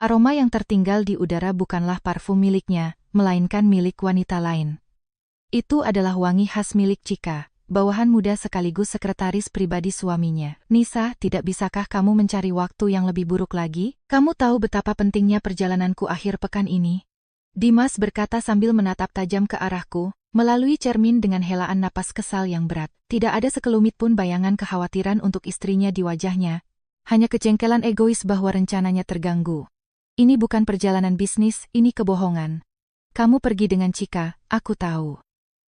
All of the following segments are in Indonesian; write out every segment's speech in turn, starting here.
Aroma yang tertinggal di udara bukanlah parfum miliknya, melainkan milik wanita lain. Itu adalah wangi khas milik Chika, bawahan muda sekaligus sekretaris pribadi suaminya. Nisa, tidak bisakah kamu mencari waktu yang lebih buruk lagi? Kamu tahu betapa pentingnya perjalananku akhir pekan ini? Dimas berkata sambil menatap tajam ke arahku, melalui cermin dengan helaan napas kesal yang berat. Tidak ada sekelumit pun bayangan kekhawatiran untuk istrinya di wajahnya, hanya kejengkelan egois bahwa rencananya terganggu. Ini bukan perjalanan bisnis, ini kebohongan. Kamu pergi dengan Chika, aku tahu.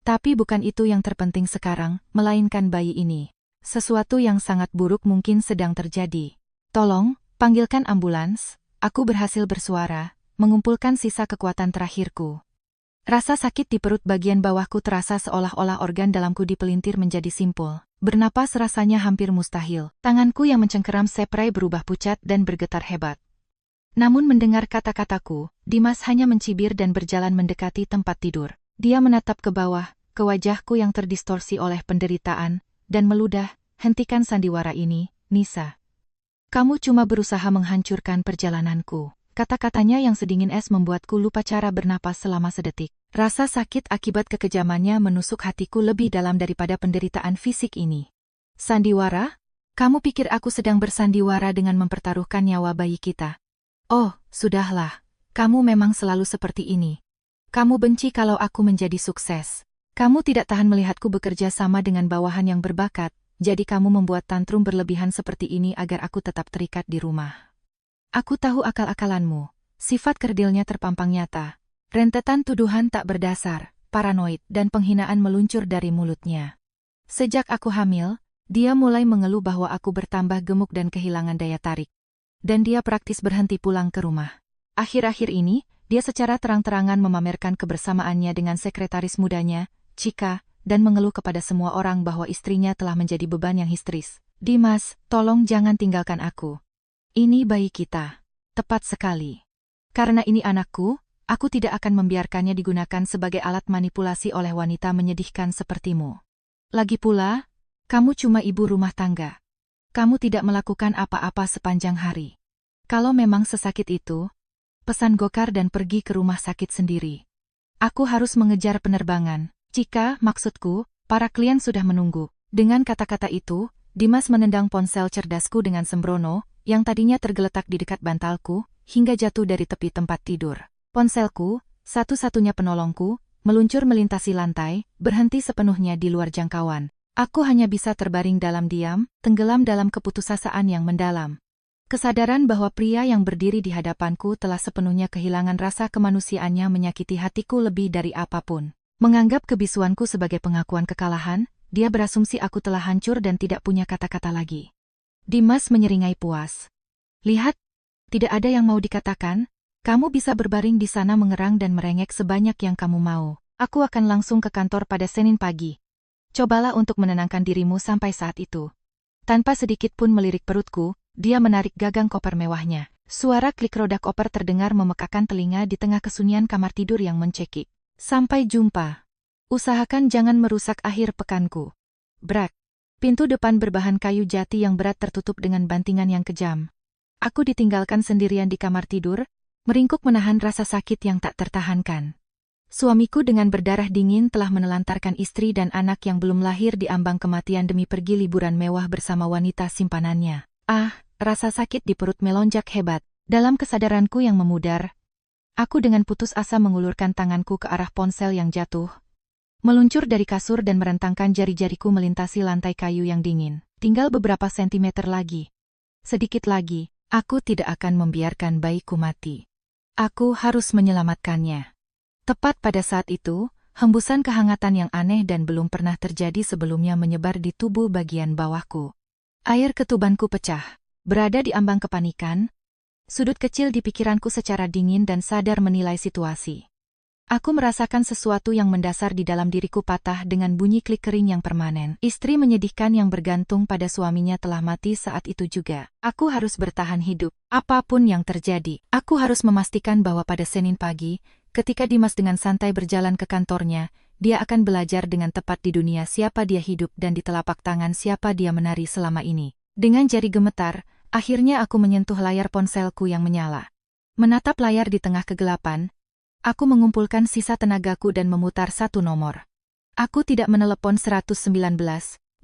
Tapi bukan itu yang terpenting sekarang, melainkan bayi ini. Sesuatu yang sangat buruk mungkin sedang terjadi. Tolong, panggilkan ambulans. Aku berhasil bersuara, mengumpulkan sisa kekuatan terakhirku. Rasa sakit di perut bagian bawahku terasa seolah-olah organ dalamku dipelintir menjadi simpul. Bernapas rasanya hampir mustahil. Tanganku yang mencengkeram spray berubah pucat dan bergetar hebat. Namun mendengar kata-kataku, Dimas hanya mencibir dan berjalan mendekati tempat tidur. Dia menatap ke bawah, ke wajahku yang terdistorsi oleh penderitaan, dan meludah, hentikan sandiwara ini, Nisa. Kamu cuma berusaha menghancurkan perjalananku. Kata-katanya yang sedingin es membuatku lupa cara bernapas selama sedetik. Rasa sakit akibat kekejamannya menusuk hatiku lebih dalam daripada penderitaan fisik ini. Sandiwara? Kamu pikir aku sedang bersandiwara dengan mempertaruhkan nyawa bayi kita? Oh, sudahlah. Kamu memang selalu seperti ini. Kamu benci kalau aku menjadi sukses. Kamu tidak tahan melihatku bekerja sama dengan bawahan yang berbakat, jadi kamu membuat tantrum berlebihan seperti ini agar aku tetap terikat di rumah. Aku tahu akal-akalanmu. Sifat kerdilnya terpampang nyata. Rentetan tuduhan tak berdasar, paranoid, dan penghinaan meluncur dari mulutnya. Sejak aku hamil, dia mulai mengeluh bahwa aku bertambah gemuk dan kehilangan daya tarik. Dan dia praktis berhenti pulang ke rumah. Akhir-akhir ini, dia secara terang-terangan memamerkan kebersamaannya dengan sekretaris mudanya, Chika, dan mengeluh kepada semua orang bahwa istrinya telah menjadi beban yang histeris. Dimas, tolong jangan tinggalkan aku. Ini bayi kita. Tepat sekali. Karena ini anakku, aku tidak akan membiarkannya digunakan sebagai alat manipulasi oleh wanita menyedihkan sepertimu. Lagi pula, kamu cuma ibu rumah tangga. Kamu tidak melakukan apa-apa sepanjang hari. Kalau memang sesakit itu, pesan gokar dan pergi ke rumah sakit sendiri. Aku harus mengejar penerbangan. Chika, maksudku, para klien sudah menunggu. Dengan kata-kata itu, Dimas menendang ponsel cerdasku dengan sembrono, yang tadinya tergeletak di dekat bantalku, hingga jatuh dari tepi tempat tidur. Ponselku, satu-satunya penolongku, meluncur melintasi lantai, berhenti sepenuhnya di luar jangkauan. Aku hanya bisa terbaring dalam diam, tenggelam dalam keputusasaan yang mendalam. Kesadaran bahwa pria yang berdiri di hadapanku telah sepenuhnya kehilangan rasa kemanusiaannya menyakiti hatiku lebih dari apapun. Menganggap kebisuanku sebagai pengakuan kekalahan, dia berasumsi aku telah hancur dan tidak punya kata-kata lagi. Dimas menyeringai puas. Lihat, tidak ada yang mau dikatakan. Kamu bisa berbaring di sana mengerang dan merengek sebanyak yang kamu mau. Aku akan langsung ke kantor pada Senin pagi. Cobalah untuk menenangkan dirimu sampai saat itu. Tanpa sedikit pun melirik perutku, dia menarik gagang koper mewahnya. Suara klik roda koper terdengar memekakan telinga di tengah kesunyian kamar tidur yang mencekik. Sampai jumpa. Usahakan jangan merusak akhir pekanku. Brak. Pintu depan berbahan kayu jati yang berat tertutup dengan bantingan yang kejam. Aku ditinggalkan sendirian di kamar tidur, meringkuk menahan rasa sakit yang tak tertahankan. Suamiku dengan berdarah dingin telah menelantarkan istri dan anak yang belum lahir di ambang kematian demi pergi liburan mewah bersama wanita simpanannya. Rasa sakit di perut melonjak hebat. Dalam kesadaranku yang memudar, aku dengan putus asa mengulurkan tanganku ke arah ponsel yang jatuh, meluncur dari kasur dan merentangkan jari-jariku melintasi lantai kayu yang dingin. Tinggal beberapa sentimeter lagi. Sedikit lagi, aku tidak akan membiarkan bayiku mati. Aku harus menyelamatkannya. Tepat pada saat itu, hembusan kehangatan yang aneh dan belum pernah terjadi sebelumnya menyebar di tubuh bagian bawahku. Air ketubanku pecah. Berada di ambang kepanikan, sudut kecil di pikiranku secara dingin dan sadar menilai situasi. Aku merasakan sesuatu yang mendasar di dalam diriku patah dengan bunyi klik kering yang permanen. Istri menyedihkan yang bergantung pada suaminya telah mati saat itu juga. Aku harus bertahan hidup, apapun yang terjadi. Aku harus memastikan bahwa pada Senin pagi, ketika Dimas dengan santai berjalan ke kantornya, dia akan belajar dengan tepat di dunia siapa dia hidup dan di telapak tangan siapa dia menari selama ini. Dengan jari gemetar, akhirnya aku menyentuh layar ponselku yang menyala. Menatap layar di tengah kegelapan, aku mengumpulkan sisa tenagaku dan memutar satu nomor. Aku tidak menelepon 119,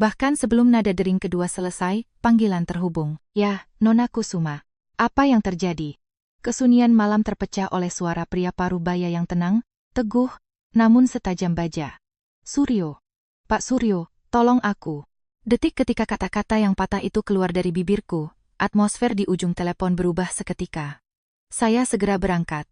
bahkan sebelum nada dering kedua selesai, panggilan terhubung. Ya, Nona Kusuma. Apa yang terjadi? Kesunyian malam terpecah oleh suara pria parubaya yang tenang, teguh, namun setajam baja. Suryo. Pak Suryo, tolong aku. Detik ketika kata-kata yang patah itu keluar dari bibirku, atmosfer di ujung telepon berubah seketika. Saya segera berangkat.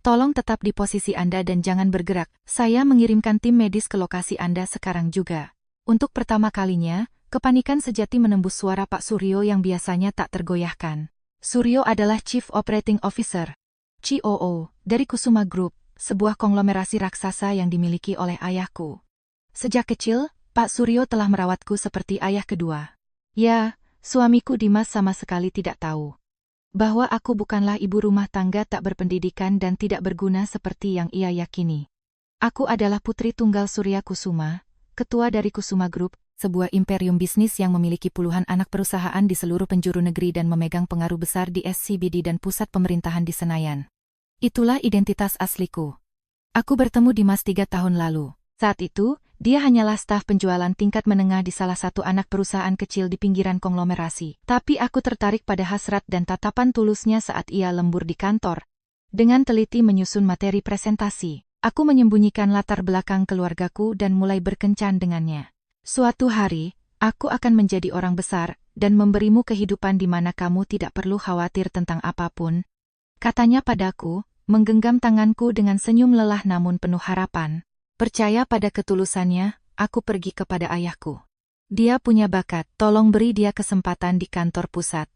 Tolong tetap di posisi Anda dan jangan bergerak. Saya mengirimkan tim medis ke lokasi Anda sekarang juga. Untuk pertama kalinya, kepanikan sejati menembus suara Pak Suryo yang biasanya tak tergoyahkan. Suryo adalah Chief Operating Officer, COO, dari Kusuma Group, sebuah konglomerasi raksasa yang dimiliki oleh ayahku. Sejak kecil, Pak Suryo telah merawatku seperti ayah kedua. Ya, suamiku Dimas sama sekali tidak tahu bahwa aku bukanlah ibu rumah tangga tak berpendidikan dan tidak berguna seperti yang ia yakini. Aku adalah putri tunggal Surya Kusuma, ketua dari Kusuma Group, sebuah imperium bisnis yang memiliki puluhan anak perusahaan di seluruh penjuru negeri dan memegang pengaruh besar di SCBD dan pusat pemerintahan di Senayan. Itulah identitas asliku. Aku bertemu Dimas 3 tahun lalu. Saat itu, dia hanyalah staf penjualan tingkat menengah di salah satu anak perusahaan kecil di pinggiran konglomerasi. Tapi aku tertarik pada hasrat dan tatapan tulusnya saat ia lembur di kantor. Dengan teliti menyusun materi presentasi, aku menyembunyikan latar belakang keluargaku dan mulai berkencan dengannya. Suatu hari, aku akan menjadi orang besar dan memberimu kehidupan di mana kamu tidak perlu khawatir tentang apapun. Katanya padaku, menggenggam tanganku dengan senyum lelah namun penuh harapan. Percaya pada ketulusannya, aku pergi kepada ayahku. Dia punya bakat, tolong beri dia kesempatan di kantor pusat.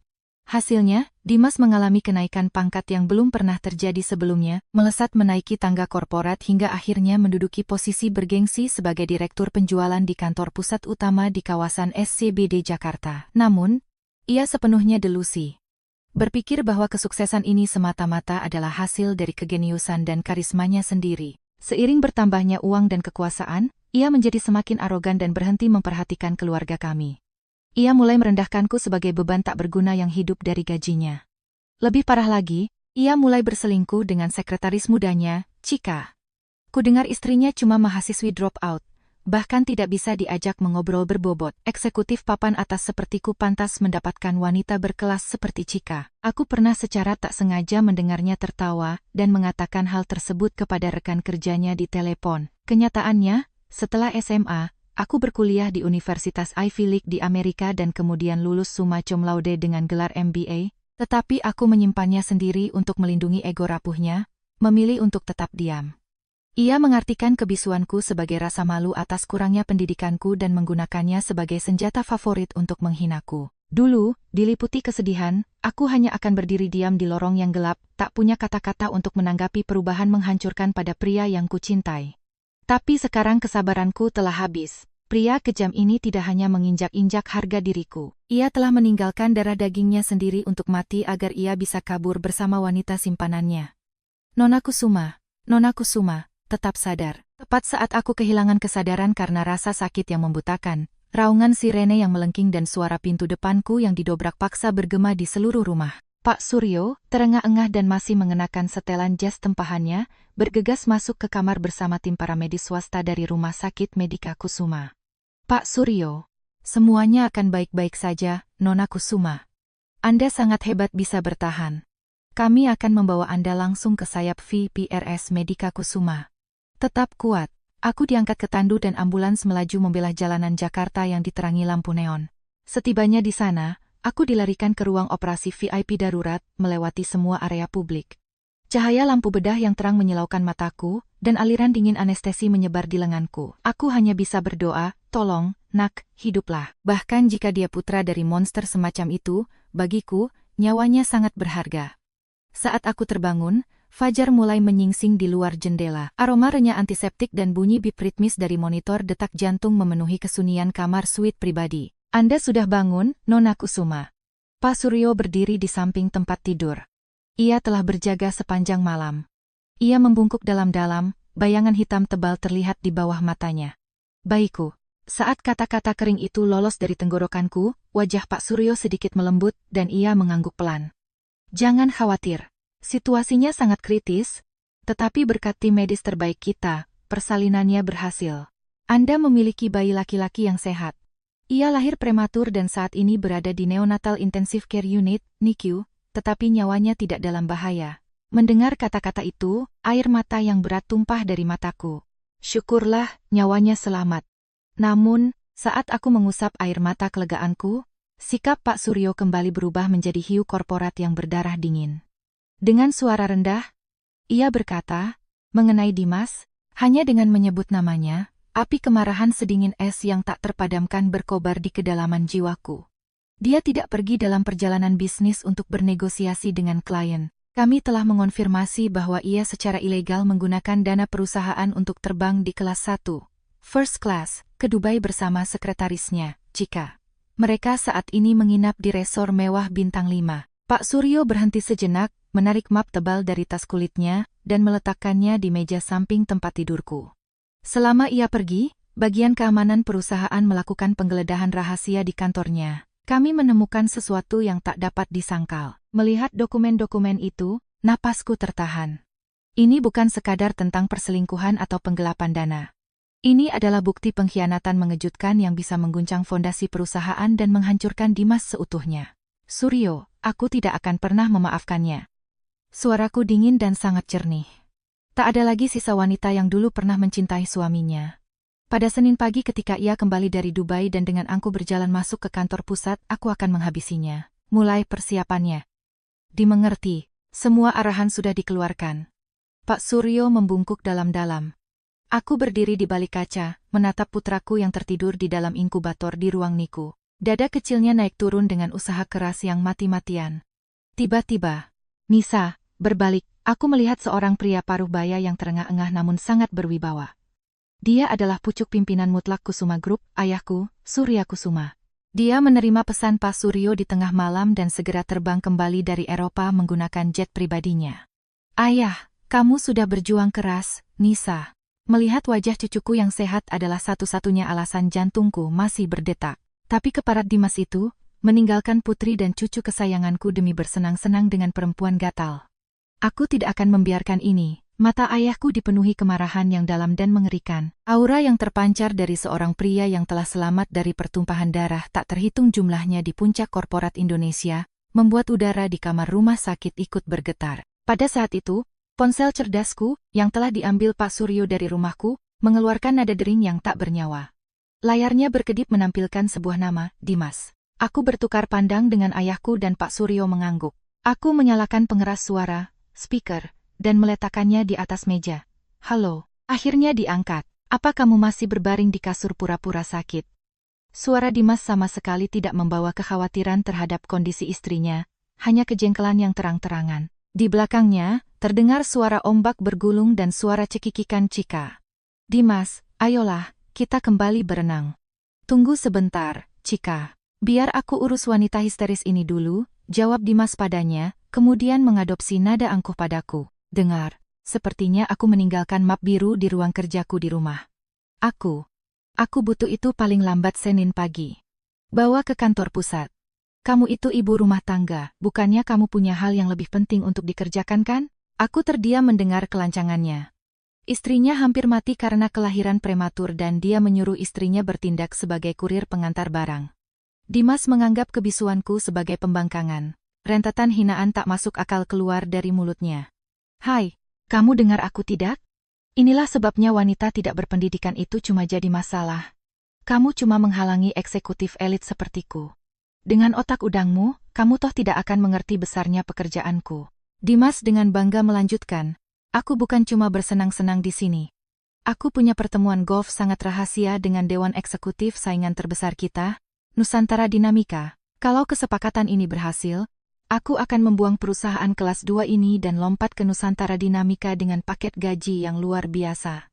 Hasilnya, Dimas mengalami kenaikan pangkat yang belum pernah terjadi sebelumnya, melesat menaiki tangga korporat hingga akhirnya menduduki posisi bergengsi sebagai direktur penjualan di kantor pusat utama di kawasan SCBD Jakarta. Namun, ia sepenuhnya delusi. Berpikir bahwa kesuksesan ini semata-mata adalah hasil dari kegeniusan dan karismanya sendiri. Seiring bertambahnya uang dan kekuasaan, ia menjadi semakin arogan dan berhenti memperhatikan keluarga kami. Ia mulai merendahkanku sebagai beban tak berguna yang hidup dari gajinya. Lebih parah lagi, ia mulai berselingkuh dengan sekretaris mudanya, Chika. Kudengar istrinya cuma mahasiswi drop out, bahkan tidak bisa diajak mengobrol berbobot. Eksekutif papan atas sepertiku pantas mendapatkan wanita berkelas seperti Chika. Aku pernah secara tak sengaja mendengarnya tertawa dan mengatakan hal tersebut kepada rekan kerjanya di telepon. Kenyataannya, setelah SMA, aku berkuliah di Universitas Ivy League di Amerika dan kemudian lulus summa cum laude dengan gelar MBA, tetapi aku menyimpannya sendiri untuk melindungi ego rapuhnya, memilih untuk tetap diam. Ia mengartikan kebisuanku sebagai rasa malu atas kurangnya pendidikanku dan menggunakannya sebagai senjata favorit untuk menghinaku. Dulu, diliputi kesedihan, aku hanya akan berdiri diam di lorong yang gelap, tak punya kata-kata untuk menanggapi perubahan menghancurkan pada pria yang kucintai. Tapi sekarang kesabaranku telah habis. Pria kejam ini tidak hanya menginjak-injak harga diriku. Ia telah meninggalkan darah dagingnya sendiri untuk mati agar ia bisa kabur bersama wanita simpanannya. Nona Kusuma, Nona Kusuma. Tetap sadar. Tepat saat aku kehilangan kesadaran karena rasa sakit yang membutakan, raungan sirene yang melengking dan suara pintu depanku yang didobrak paksa bergema di seluruh rumah. Pak Suryo, terengah-engah dan masih mengenakan setelan jas tempahannya, bergegas masuk ke kamar bersama tim paramedis swasta dari Rumah Sakit Medika Kusuma. Pak Suryo, semuanya akan baik-baik saja, Nona Kusuma. Anda sangat hebat bisa bertahan. Kami akan membawa Anda langsung ke sayap VPRS Medika Kusuma. Tetap kuat. Aku diangkat ke tandu dan ambulans melaju membelah jalanan Jakarta yang diterangi lampu neon. Setibanya di sana, aku dilarikan ke ruang operasi VIP darurat, melewati semua area publik. Cahaya lampu bedah yang terang menyilaukan mataku, dan aliran dingin anestesi menyebar di lenganku. Aku hanya bisa berdoa, tolong, nak, hiduplah. Bahkan jika dia putra dari monster semacam itu, bagiku, nyawanya sangat berharga. Saat aku terbangun, fajar mulai menyingsing di luar jendela. Aroma renyah antiseptik dan bunyi bip ritmis dari monitor detak jantung memenuhi kesunyian kamar suite pribadi. Anda sudah bangun, Nona Kusuma. Pak Suryo berdiri di samping tempat tidur. Ia telah berjaga sepanjang malam. Ia membungkuk dalam-dalam, bayangan hitam tebal terlihat di bawah matanya. Bayiku. Saat kata-kata kering itu lolos dari tenggorokanku, wajah Pak Suryo sedikit melembut dan ia mengangguk pelan. Jangan khawatir. Situasinya sangat kritis, tetapi berkat tim medis terbaik kita, persalinannya berhasil. Anda memiliki bayi laki-laki yang sehat. Ia lahir prematur dan saat ini berada di Neonatal Intensive Care Unit, NICU, tetapi nyawanya tidak dalam bahaya. Mendengar kata-kata itu, air mata yang berat tumpah dari mataku. Syukurlah, nyawanya selamat. Namun, saat aku mengusap air mata kelegaanku, sikap Pak Suryo kembali berubah menjadi hiu korporat yang berdarah dingin. Dengan suara rendah, ia berkata, mengenai Dimas, hanya dengan menyebut namanya, api kemarahan sedingin es yang tak terpadamkan berkobar di kedalaman jiwaku. Dia tidak pergi dalam perjalanan bisnis untuk bernegosiasi dengan klien. Kami telah mengonfirmasi bahwa ia secara ilegal menggunakan dana perusahaan untuk terbang di kelas 1, first class, ke Dubai bersama sekretarisnya, Chika. Mereka saat ini menginap di resor mewah bintang 5. Pak Suryo berhenti sejenak, menarik map tebal dari tas kulitnya, dan meletakkannya di meja samping tempat tidurku. Selama ia pergi, bagian keamanan perusahaan melakukan penggeledahan rahasia di kantornya. Kami menemukan sesuatu yang tak dapat disangkal. Melihat dokumen-dokumen itu, napasku tertahan. Ini bukan sekadar tentang perselingkuhan atau penggelapan dana. Ini adalah bukti pengkhianatan mengejutkan yang bisa mengguncang fondasi perusahaan dan menghancurkan Dimas seutuhnya. Suryo, aku tidak akan pernah memaafkannya. Suaraku dingin dan sangat jernih. Tak ada lagi sisa wanita yang dulu pernah mencintai suaminya. Pada Senin pagi ketika ia kembali dari Dubai dan dengan angku berjalan masuk ke kantor pusat, aku akan menghabisinya. Mulai persiapannya. Dimengerti, semua arahan sudah dikeluarkan. Pak Suryo membungkuk dalam-dalam. Aku berdiri di balik kaca, menatap putraku yang tertidur di dalam inkubator di ruang NICU. Dada kecilnya naik turun dengan usaha keras yang mati-matian. Tiba-tiba, Nisa, berbalik, aku melihat seorang pria paruh baya yang terengah-engah namun sangat berwibawa. Dia adalah pucuk pimpinan mutlak Kusuma Group, ayahku, Surya Kusuma. Dia menerima pesan Pak Suryo di tengah malam dan segera terbang kembali dari Eropa menggunakan jet pribadinya. Ayah, kamu sudah berjuang keras, Nisa. Melihat wajah cucuku yang sehat adalah satu-satunya alasan jantungku masih berdetak. Tapi keparat Dimas itu, meninggalkan putri dan cucu kesayanganku demi bersenang-senang dengan perempuan gatal. Aku tidak akan membiarkan ini. Mata ayahku dipenuhi kemarahan yang dalam dan mengerikan. Aura yang terpancar dari seorang pria yang telah selamat dari pertumpahan darah tak terhitung jumlahnya di puncak korporat Indonesia, membuat udara di kamar rumah sakit ikut bergetar. Pada saat itu, ponsel cerdasku, yang telah diambil Pak Suryo dari rumahku, mengeluarkan nada dering yang tak bernyawa. Layarnya berkedip menampilkan sebuah nama, Dimas. Aku bertukar pandang dengan ayahku dan Pak Suryo mengangguk. Aku menyalakan pengeras suara, speaker, dan meletakkannya di atas meja. Halo, akhirnya diangkat. Apa kamu masih berbaring di kasur pura-pura sakit? Suara Dimas sama sekali tidak membawa kekhawatiran terhadap kondisi istrinya, hanya kejengkelan yang terang-terangan. Di belakangnya, terdengar suara ombak bergulung dan suara cekikikan Chika. Dimas, ayolah, kita kembali berenang. Tunggu sebentar, Chika. Biar aku urus wanita histeris ini dulu, jawab Dimas padanya, kemudian mengadopsi nada angkuh padaku. Dengar, sepertinya aku meninggalkan map biru di ruang kerjaku di rumah. Aku butuh itu paling lambat Senin pagi. Bawa ke kantor pusat. Kamu itu ibu rumah tangga, bukannya kamu punya hal yang lebih penting untuk dikerjakan kan? Aku terdiam mendengar kelancangannya. Istrinya hampir mati karena kelahiran prematur dan dia menyuruh istrinya bertindak sebagai kurir pengantar barang. Dimas menganggap kebisuanku sebagai pembangkangan. Rentetan hinaan tak masuk akal keluar dari mulutnya. Hai, kamu dengar aku tidak? Inilah sebabnya wanita tidak berpendidikan itu cuma jadi masalah. Kamu cuma menghalangi eksekutif elit sepertiku. Dengan otak udangmu, kamu toh tidak akan mengerti besarnya pekerjaanku. Dimas dengan bangga melanjutkan, aku bukan cuma bersenang-senang di sini. Aku punya pertemuan golf sangat rahasia dengan dewan eksekutif saingan terbesar kita, Nusantara Dinamika. Kalau kesepakatan ini berhasil, aku akan membuang perusahaan kelas 2 ini dan lompat ke Nusantara Dinamika dengan paket gaji yang luar biasa.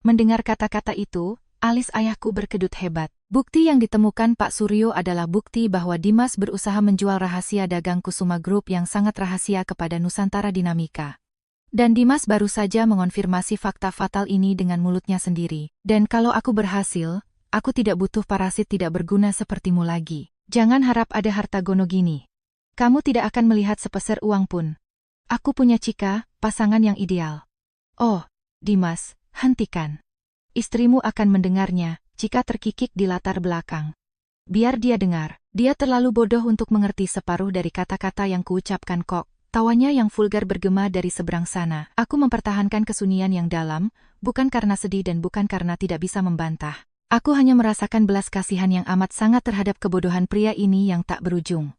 Mendengar kata-kata itu, alis ayahku berkedut hebat. Bukti yang ditemukan Pak Suryo adalah bukti bahwa Dimas berusaha menjual rahasia dagang Kusuma Group yang sangat rahasia kepada Nusantara Dinamika. Dan Dimas baru saja mengonfirmasi fakta fatal ini dengan mulutnya sendiri. Dan kalau aku berhasil, aku tidak butuh parasit tidak berguna sepertimu lagi. Jangan harap ada harta gono gini. Kamu tidak akan melihat sepeser uang pun. Aku punya Cika, pasangan yang ideal. Oh, Dimas, hentikan. Istrimu akan mendengarnya, Cika terkikik di latar belakang. Biar dia dengar, dia terlalu bodoh untuk mengerti separuh dari kata-kata yang kuucapkan kok. Tawanya yang vulgar bergema dari seberang sana. Aku mempertahankan kesunyian yang dalam, bukan karena sedih dan bukan karena tidak bisa membantah. Aku hanya merasakan belas kasihan yang amat sangat terhadap kebodohan pria ini yang tak berujung.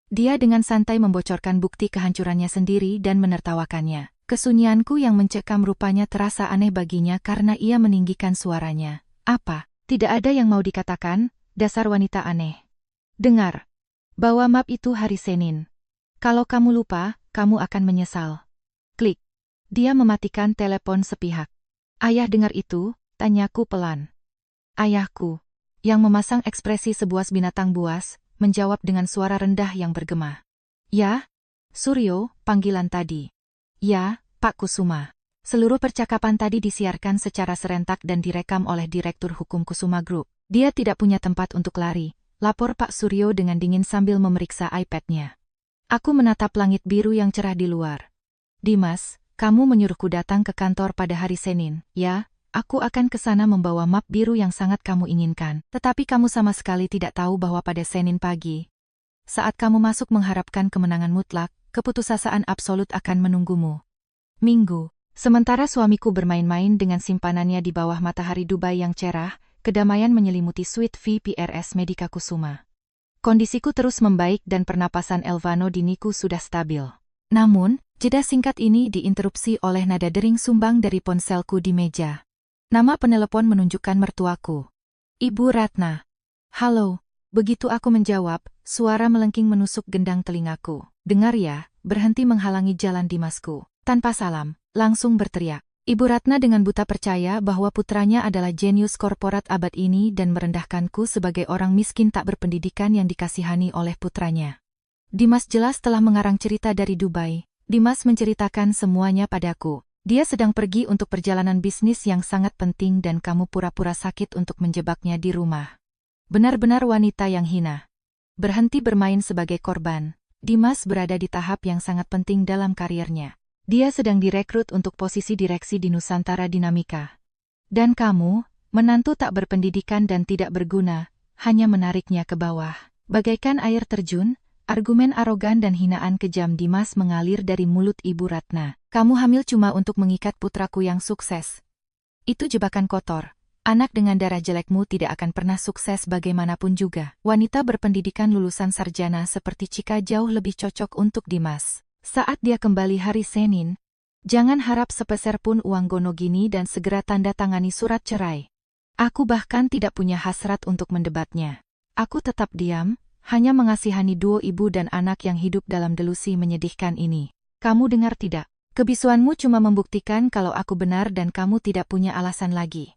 Dia dengan santai membocorkan bukti kehancurannya sendiri dan menertawakannya. Kesunyianku yang mencekam rupanya terasa aneh baginya karena ia meninggikan suaranya. Apa? Tidak ada yang mau dikatakan, dasar wanita aneh. Dengar, bahwa map itu hari Senin. Kalau kamu lupa, kamu akan menyesal. Klik. Dia mematikan telepon sepihak. Ayah dengar itu, tanyaku pelan. Ayahku, yang memasang ekspresi sebuah binatang buas, menjawab dengan suara rendah yang bergema. Ya, Suryo, panggilan tadi. Ya, Pak Kusuma. Seluruh percakapan tadi disiarkan secara serentak dan direkam oleh Direktur Hukum Kusuma Group. Dia tidak punya tempat untuk lari, lapor Pak Suryo dengan dingin sambil memeriksa iPad-nya. Aku menatap langit biru yang cerah di luar. Dimas, kamu menyuruhku datang ke kantor pada hari Senin. Ya, aku akan ke sana membawa map biru yang sangat kamu inginkan. Tetapi kamu sama sekali tidak tahu bahwa pada Senin pagi, saat kamu masuk mengharapkan kemenangan mutlak, keputusasaan absolut akan menunggumu. Minggu, sementara suamiku bermain-main dengan simpanannya di bawah matahari Dubai yang cerah, kedamaian menyelimuti suite VPRS Medika Kusuma. Kondisiku terus membaik dan pernapasan Elvano Diniku sudah stabil. Namun, jeda singkat ini diinterupsi oleh nada dering sumbang dari ponselku di meja. Nama penelepon menunjukkan mertuaku. Ibu Ratna. Halo. Begitu aku menjawab, suara melengking menusuk gendang telingaku. Dengar ya, berhenti menghalangi jalan Dimasku. Tanpa salam, langsung berteriak. Ibu Ratna dengan buta percaya bahwa putranya adalah jenius korporat abad ini dan merendahkanku sebagai orang miskin tak berpendidikan yang dikasihani oleh putranya. Dimas jelas telah mengarang cerita dari Dubai. Dimas menceritakan semuanya padaku. Dia sedang pergi untuk perjalanan bisnis yang sangat penting dan kamu pura-pura sakit untuk menjebaknya di rumah. Benar-benar wanita yang hina. Berhenti bermain sebagai korban. Dimas berada di tahap yang sangat penting dalam karirnya. Dia sedang direkrut untuk posisi direksi di Nusantara Dinamika. Dan kamu, menantu tak berpendidikan dan tidak berguna, hanya menariknya ke bawah. Bagaikan air terjun, argumen arogan dan hinaan kejam Dimas mengalir dari mulut Ibu Ratna. Kamu hamil cuma untuk mengikat putraku yang sukses. Itu jebakan kotor. Anak dengan darah jelekmu tidak akan pernah sukses bagaimanapun juga. Wanita berpendidikan lulusan sarjana seperti Cika jauh lebih cocok untuk Dimas. Saat dia kembali hari Senin, jangan harap sepeser pun uang gonogini dan segera tanda tangani surat cerai. Aku bahkan tidak punya hasrat untuk mendebatnya. Aku tetap diam, hanya mengasihani duo ibu dan anak yang hidup dalam delusi menyedihkan ini. Kamu dengar tidak? Kebisuanmu cuma membuktikan kalau aku benar dan kamu tidak punya alasan lagi.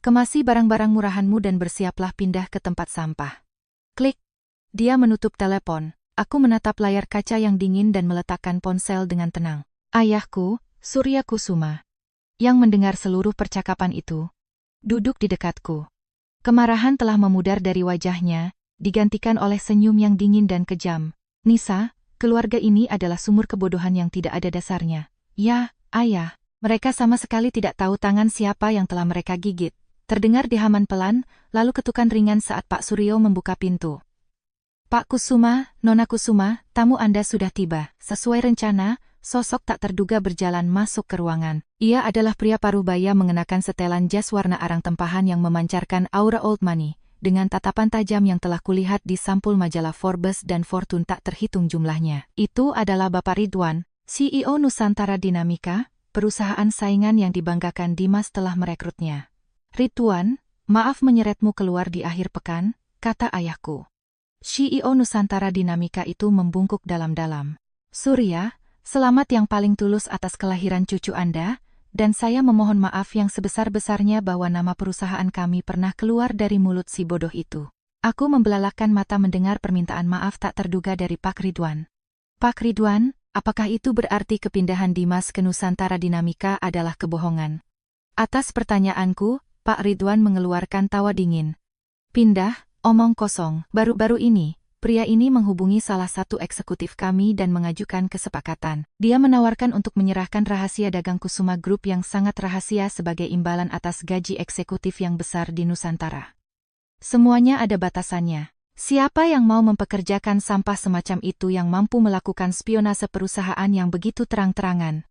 Kemasi barang-barang murahanmu dan bersiaplah pindah ke tempat sampah. Klik. Dia menutup telepon. Aku menatap layar kaca yang dingin dan meletakkan ponsel dengan tenang. Ayahku, Surya Kusuma, yang mendengar seluruh percakapan itu, duduk di dekatku. Kemarahan telah memudar dari wajahnya, digantikan oleh senyum yang dingin dan kejam. Nisa, keluarga ini adalah sumur kebodohan yang tidak ada dasarnya. Ya, ayah, mereka sama sekali tidak tahu tangan siapa yang telah mereka gigit. Terdengar dihaman pelan, lalu ketukan ringan saat Pak Suryo membuka pintu. Pak Kusuma, Nona Kusuma, tamu Anda sudah tiba. Sesuai rencana, sosok tak terduga berjalan masuk ke ruangan. Ia adalah pria parubaya mengenakan setelan jas warna arang tempahan yang memancarkan aura old money. Dengan tatapan tajam yang telah kulihat di sampul majalah Forbes dan Fortune tak terhitung jumlahnya. Itu adalah Bapak Ridwan, CEO Nusantara Dinamika, perusahaan saingan yang dibanggakan Dimas telah merekrutnya. Ridwan, maaf menyeretmu keluar di akhir pekan, kata ayahku. CEO Nusantara Dinamika itu membungkuk dalam-dalam. Surya, selamat yang paling tulus atas kelahiran cucu Anda, dan saya memohon maaf yang sebesar-besarnya bahwa nama perusahaan kami pernah keluar dari mulut si bodoh itu. Aku membelalakkan mata mendengar permintaan maaf tak terduga dari Pak Ridwan. Pak Ridwan, apakah itu berarti kepindahan Dimas ke Nusantara Dinamika adalah kebohongan? Atas pertanyaanku, Pak Ridwan mengeluarkan tawa dingin. Pindah? Omong kosong, baru-baru ini, Pria ini menghubungi salah satu eksekutif kami dan mengajukan kesepakatan. Dia menawarkan untuk menyerahkan rahasia dagang Kusuma Group yang sangat rahasia sebagai imbalan atas gaji eksekutif yang besar di Nusantara. Semuanya ada batasannya. Siapa yang mau mempekerjakan sampah semacam itu yang mampu melakukan spionase perusahaan yang begitu terang-terangan?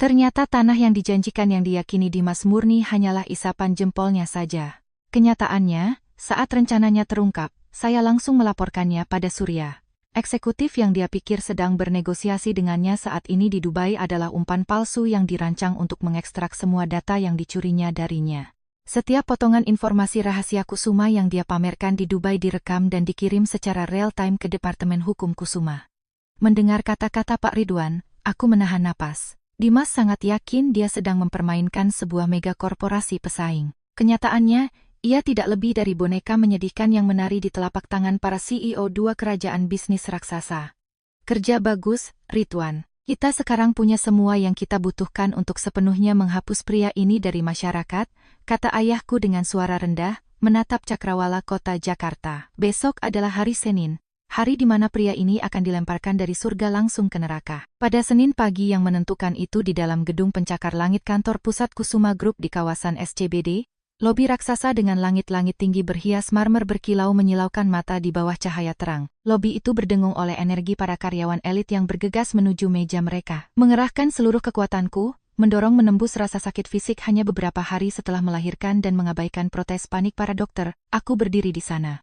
Ternyata tanah yang dijanjikan yang diyakini Dimas murni hanyalah isapan jempolnya saja. Kenyataannya, saat rencananya terungkap, saya langsung melaporkannya pada Surya. Eksekutif yang dia pikir sedang bernegosiasi dengannya saat ini di Dubai adalah umpan palsu yang dirancang untuk mengekstrak semua data yang dicurinya darinya. Setiap potongan informasi rahasia Kusuma yang dia pamerkan di Dubai direkam dan dikirim secara real-time ke Departemen Hukum Kusuma. Mendengar kata-kata Pak Ridwan, aku menahan napas. Dimas sangat yakin dia sedang mempermainkan sebuah mega korporasi pesaing. Kenyataannya, ia tidak lebih dari boneka menyedihkan yang menari di telapak tangan para CEO dua kerajaan bisnis raksasa. Kerja bagus, Ridwan. Kita sekarang punya semua yang kita butuhkan untuk sepenuhnya menghapus pria ini dari masyarakat, kata ayahku dengan suara rendah, menatap cakrawala kota Jakarta. Besok adalah hari Senin, hari di mana pria ini akan dilemparkan dari surga langsung ke neraka. Pada Senin pagi yang menentukan itu di dalam gedung pencakar langit kantor pusat Kusuma Group di kawasan SCBD, lobi raksasa dengan langit-langit tinggi berhias marmer berkilau menyilaukan mata di bawah cahaya terang. Lobi itu berdengung oleh energi para karyawan elit yang bergegas menuju meja mereka. Mengerahkan seluruh kekuatanku, mendorong menembus rasa sakit fisik hanya beberapa hari setelah melahirkan dan mengabaikan protes panik para dokter, aku berdiri di sana.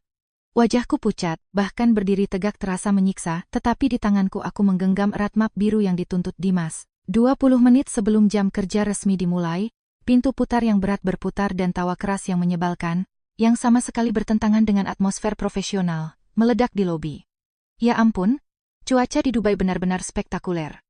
Wajahku pucat, bahkan berdiri tegak terasa menyiksa, tetapi di tanganku aku menggenggam erat map biru yang dituntut Dimas. 20 menit sebelum jam kerja resmi dimulai, pintu putar yang berat berputar dan tawa keras yang menyebalkan, yang sama sekali bertentangan dengan atmosfer profesional, meledak di lobi. Ya ampun, cuaca di Dubai benar-benar spektakuler.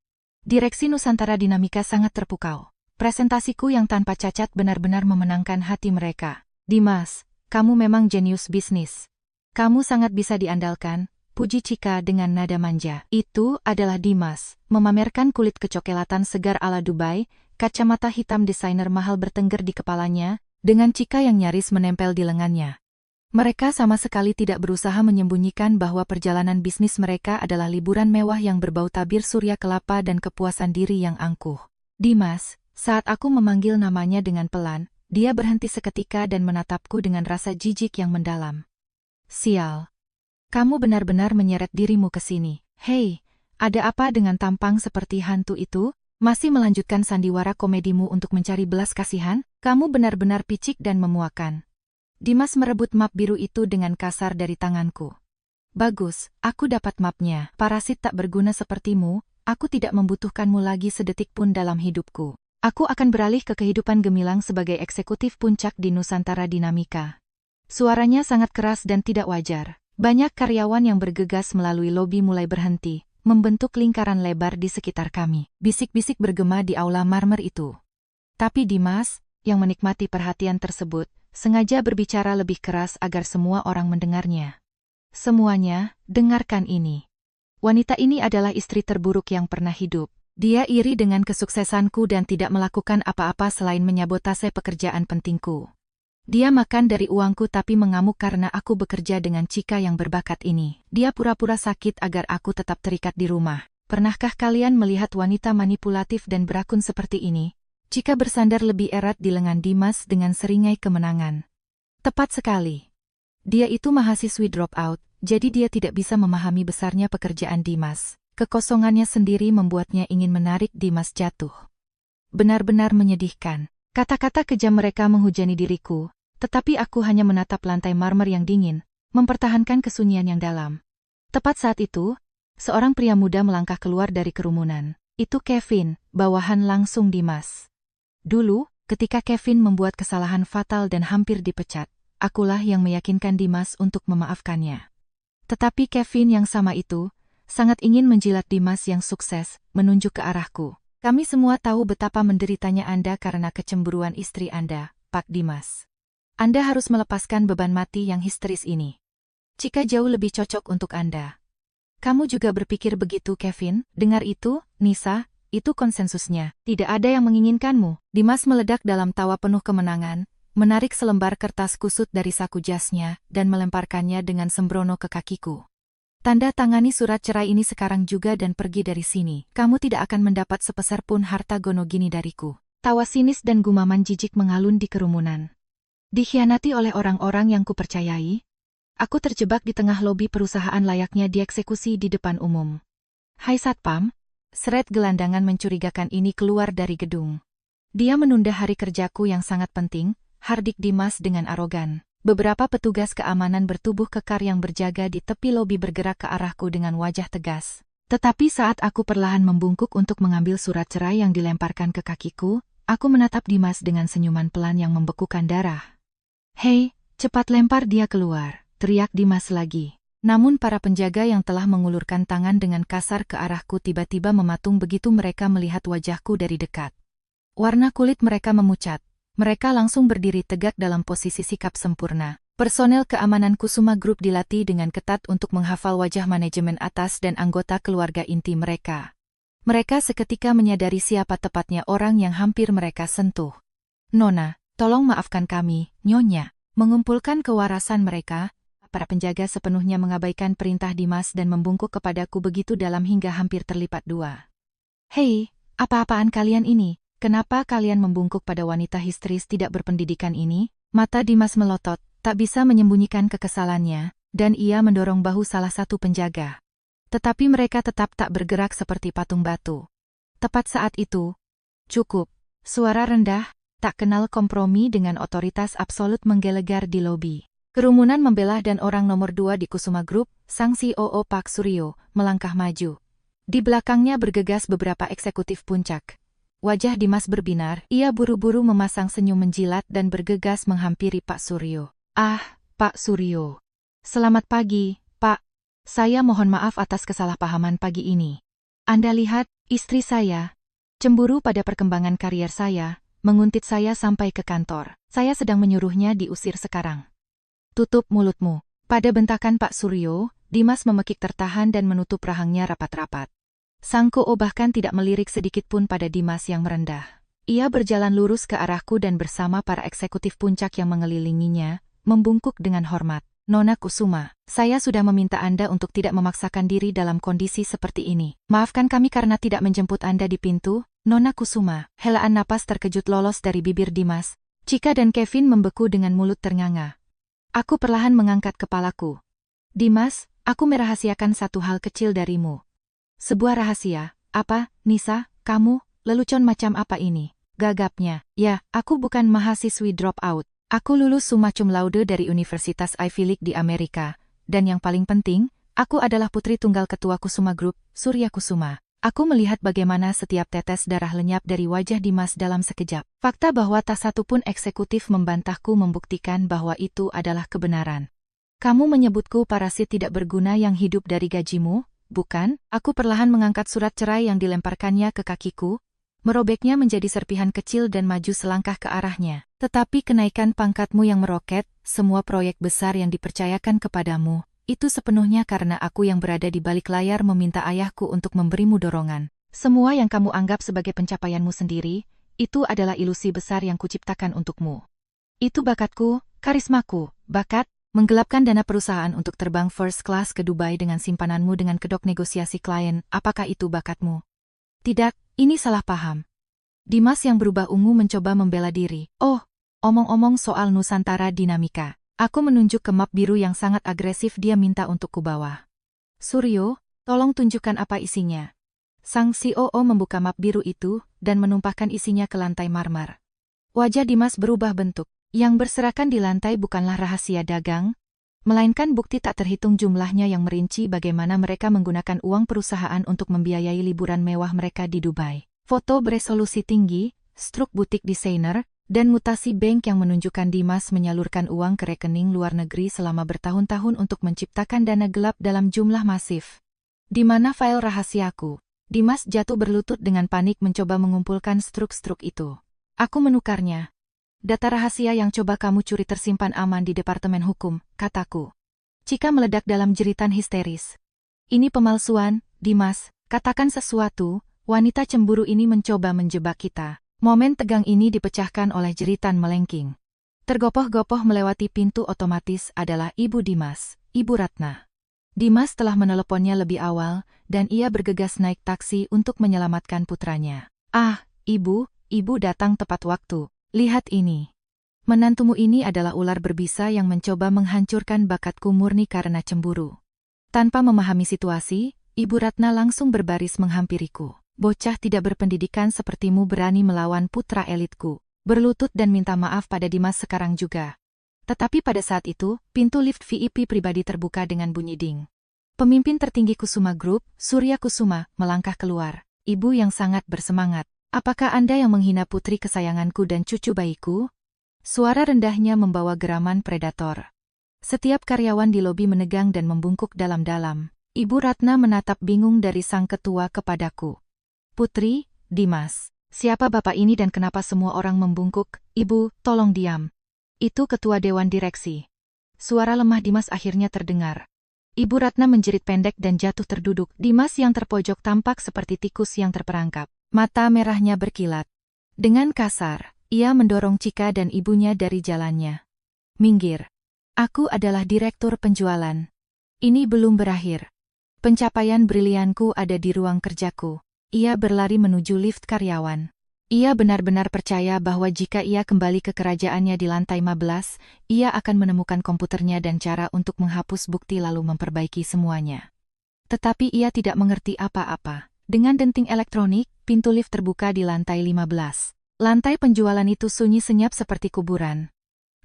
Direksi Nusantara Dinamika sangat terpukau. Presentasiku yang tanpa cacat benar-benar memenangkan hati mereka. Dimas, kamu memang jenius bisnis. Kamu sangat bisa diandalkan, puji Chika dengan nada manja. Itu adalah Dimas, memamerkan kulit kecoklatan segar ala Dubai, kacamata hitam desainer mahal bertengger di kepalanya, dengan Chika yang nyaris menempel di lengannya. Mereka sama sekali tidak berusaha menyembunyikan bahwa perjalanan bisnis mereka adalah liburan mewah yang berbau tabir surya kelapa dan kepuasan diri yang angkuh. Dimas, saat aku memanggil namanya dengan pelan, dia berhenti seketika dan menatapku dengan rasa jijik yang mendalam. Sial. Kamu benar-benar menyeret dirimu ke sini. Hei, ada apa dengan tampang seperti hantu itu? Masih melanjutkan sandiwara komedimu untuk mencari belas kasihan? Kamu benar-benar picik dan memuakan. Dimas merebut map biru itu dengan kasar dari tanganku. Bagus, aku dapat mapnya. Parasit tak berguna sepertimu, aku tidak membutuhkanmu lagi sedetik pun dalam hidupku. Aku akan beralih ke kehidupan gemilang sebagai eksekutif puncak di Nusantara Dinamika. Suaranya sangat keras dan tidak wajar. Banyak karyawan yang bergegas melalui lobi mulai berhenti, membentuk lingkaran lebar di sekitar kami. Bisik-bisik bergema di aula marmer itu. Tapi Dimas, yang menikmati perhatian tersebut, sengaja berbicara lebih keras agar semua orang mendengarnya. Semuanya, dengarkan ini. Wanita ini adalah istri terburuk yang pernah hidup. Dia iri dengan kesuksesanku dan tidak melakukan apa-apa selain menyabotase pekerjaan pentingku. Dia makan dari uangku tapi mengamuk karena aku bekerja dengan Chika yang berbakat ini. Dia pura-pura sakit agar aku tetap terikat di rumah. Pernahkah kalian melihat wanita manipulatif dan berakun seperti ini? Chika bersandar lebih erat di lengan Dimas dengan seringai kemenangan. Tepat sekali. Dia itu mahasiswi dropout, jadi dia tidak bisa memahami besarnya pekerjaan Dimas. Kekosongannya sendiri membuatnya ingin menarik Dimas jatuh. Benar-benar menyedihkan. Kata-kata kejam mereka menghujani diriku. Tetapi aku hanya menatap lantai marmer yang dingin, mempertahankan kesunyian yang dalam. Tepat saat itu, seorang pria muda melangkah keluar dari kerumunan. Itu Kevin, bawahan langsung Dimas. Dulu, ketika Kevin membuat kesalahan fatal dan hampir dipecat, akulah yang meyakinkan Dimas untuk memaafkannya. Tetapi Kevin yang sama itu, sangat ingin menjilat Dimas yang sukses, menunjuk ke arahku. Kami semua tahu betapa menderitanya Anda karena kecemburuan istri Anda, Pak Dimas. Anda harus melepaskan beban mati yang histeris ini. Chika jauh lebih cocok untuk Anda. Kamu juga berpikir begitu, Kevin? Dengar itu, Nisa, itu konsensusnya. Tidak ada yang menginginkanmu. Dimas meledak dalam tawa penuh kemenangan, menarik selembar kertas kusut dari saku jasnya, dan melemparkannya dengan sembrono ke kakiku. Tanda tangani surat cerai ini sekarang juga dan pergi dari sini. Kamu tidak akan mendapat sepeser pun harta Gonogini dariku. Tawa sinis dan gumaman jijik mengalun di kerumunan. Dikhianati oleh orang-orang yang kupercayai? Aku terjebak di tengah lobi perusahaan layaknya dieksekusi di depan umum. Hai Satpam, seret gelandangan mencurigakan ini keluar dari gedung. Dia menunda hari kerjaku yang sangat penting, hardik Dimas dengan arogan. Beberapa petugas keamanan bertubuh kekar yang berjaga di tepi lobi bergerak ke arahku dengan wajah tegas. Tetapi saat aku perlahan membungkuk untuk mengambil surat cerai yang dilemparkan ke kakiku, aku menatap Dimas dengan senyuman pelan yang membekukan darah. Hei, cepat lempar dia keluar, teriak Dimas lagi. Namun para penjaga yang telah mengulurkan tangan dengan kasar ke arahku tiba-tiba mematung begitu mereka melihat wajahku dari dekat. Warna kulit mereka memucat. Mereka langsung berdiri tegak dalam posisi sikap sempurna. Personel keamanan Kusuma Group dilatih dengan ketat untuk menghafal wajah manajemen atas dan anggota keluarga inti mereka. Mereka seketika menyadari siapa tepatnya orang yang hampir mereka sentuh. Nona, tolong maafkan kami, Nyonya. Mengumpulkan kewarasan mereka, para penjaga sepenuhnya mengabaikan perintah Dimas dan membungkuk kepadaku begitu dalam hingga hampir terlipat dua. Hei, apa-apaan kalian ini? Kenapa kalian membungkuk pada wanita histeris tidak berpendidikan ini? Mata Dimas melotot, tak bisa menyembunyikan kekesalannya, dan ia mendorong bahu salah satu penjaga. Tetapi mereka tetap tak bergerak seperti patung batu. Tepat saat itu, cukup, suara rendah, tak kenal kompromi dengan otoritas absolut menggelegar di lobi. Kerumunan membelah dan orang nomor 2 di Kusuma Group, sang COO Pak Suryo, melangkah maju. Di belakangnya bergegas beberapa eksekutif puncak. Wajah Dimas berbinar, ia buru-buru memasang senyum menjilat dan bergegas menghampiri Pak Suryo. Ah, Pak Suryo. Selamat pagi, Pak. Saya mohon maaf atas kesalahpahaman pagi ini. Anda lihat, istri saya cemburu pada perkembangan karier saya, menguntit saya sampai ke kantor. Saya sedang menyuruhnya diusir sekarang. Tutup mulutmu. Pada bentakan Pak Suryo, Dimas memekik tertahan dan menutup rahangnya rapat-rapat. Sang COO bahkan tidak melirik sedikit pun pada Dimas yang merendah. Ia berjalan lurus ke arahku dan bersama para eksekutif puncak yang mengelilinginya, membungkuk dengan hormat. Nona Kusuma, saya sudah meminta Anda untuk tidak memaksakan diri dalam kondisi seperti ini. Maafkan kami karena tidak menjemput Anda di pintu, Nona Kusuma. Helaan napas terkejut lolos dari bibir Dimas. Chika dan Kevin membeku dengan mulut ternganga. Aku perlahan mengangkat kepalaku. Dimas, aku merahasiakan satu hal kecil darimu. Sebuah rahasia. Apa, Nisa, kamu, lelucon macam apa ini? Gagapnya. Ya, aku bukan mahasiswi drop out. Aku lulus summa cum laude dari Universitas Ivy League di Amerika. Dan yang paling penting, aku adalah putri tunggal ketua Kusuma Group, Surya Kusuma. Aku melihat bagaimana setiap tetes darah lenyap dari wajah Dimas dalam sekejap. Fakta bahwa tak satu pun eksekutif membantahku membuktikan bahwa itu adalah kebenaran. Kamu menyebutku parasit tidak berguna yang hidup dari gajimu? Bukan, aku perlahan mengangkat surat cerai yang dilemparkannya ke kakiku, merobeknya menjadi serpihan kecil dan maju selangkah ke arahnya. Tetapi kenaikan pangkatmu yang meroket, semua proyek besar yang dipercayakan kepadamu, itu sepenuhnya karena aku yang berada di balik layar meminta ayahku untuk memberimu dorongan. Semua yang kamu anggap sebagai pencapaianmu sendiri, itu adalah ilusi besar yang kuciptakan untukmu. Itu bakatku, karismaku, bakat, menggelapkan dana perusahaan untuk terbang first class ke Dubai dengan simpananmu dengan kedok negosiasi klien, apakah itu bakatmu? Tidak, ini salah paham. Dimas yang berubah ungu mencoba membela diri. Oh, omong-omong soal Nusantara Dinamika. Aku menunjuk ke map biru yang sangat agresif dia minta untuk kubawa. Suryo, tolong tunjukkan apa isinya. Sang COO membuka map biru itu dan menumpahkan isinya ke lantai marmer. Wajah Dimas berubah bentuk. Yang berserakan di lantai bukanlah rahasia dagang, melainkan bukti tak terhitung jumlahnya yang merinci bagaimana mereka menggunakan uang perusahaan untuk membiayai liburan mewah mereka di Dubai. Foto beresolusi tinggi, struk butik desainer, dan mutasi bank yang menunjukkan Dimas menyalurkan uang ke rekening luar negeri selama bertahun-tahun untuk menciptakan dana gelap dalam jumlah masif. Di mana file rahasiaku? Dimas jatuh berlutut dengan panik mencoba mengumpulkan struk-struk itu. Aku menukarnya. Data rahasia yang coba kamu curi tersimpan aman di Departemen Hukum, kataku. Chika meledak dalam jeritan histeris. Ini pemalsuan, Dimas, katakan sesuatu, wanita cemburu ini mencoba menjebak kita. Momen tegang ini dipecahkan oleh jeritan melengking. Tergopoh-gopoh melewati pintu otomatis adalah Ibu Dimas, Ibu Ratna. Dimas telah meneleponnya lebih awal, dan ia bergegas naik taksi untuk menyelamatkan putranya. Ah, ibu datang tepat waktu. Lihat ini. Menantumu ini adalah ular berbisa yang mencoba menghancurkan bakatku murni karena cemburu. Tanpa memahami situasi, Ibu Ratna langsung berbaris menghampiriku. Bocah tidak berpendidikan sepertimu berani melawan putra elitku. Berlutut dan minta maaf pada Dimas sekarang juga. Tetapi pada saat itu, pintu lift VIP pribadi terbuka dengan bunyi ding. Pemimpin tertinggi Kusuma Group, Surya Kusuma, melangkah keluar. Ibu yang sangat bersemangat. Apakah Anda yang menghina putri kesayanganku dan cucu bayiku? Suara rendahnya membawa geraman predator. Setiap karyawan di lobi menegang dan membungkuk dalam-dalam. Ibu Ratna menatap bingung dari sang ketua kepadaku. Putri, Dimas, siapa bapak ini dan kenapa semua orang membungkuk? Ibu, tolong diam. Itu ketua dewan direksi. Suara lemah Dimas akhirnya terdengar. Ibu Ratna menjerit pendek dan jatuh terduduk. Dimas yang terpojok tampak seperti tikus yang terperangkap. Mata merahnya berkilat. Dengan kasar, ia mendorong Chika dan ibunya dari jalannya. Minggir. Aku adalah direktur penjualan. Ini belum berakhir. Pencapaian brilianku ada di ruang kerjaku. Ia berlari menuju lift karyawan. Ia benar-benar percaya bahwa jika ia kembali ke kerajaannya di lantai 15, ia akan menemukan komputernya dan cara untuk menghapus bukti lalu memperbaiki semuanya. Tetapi ia tidak mengerti apa-apa. Dengan denting elektronik, pintu lift terbuka di lantai 15. Lantai penjualan itu sunyi senyap seperti kuburan.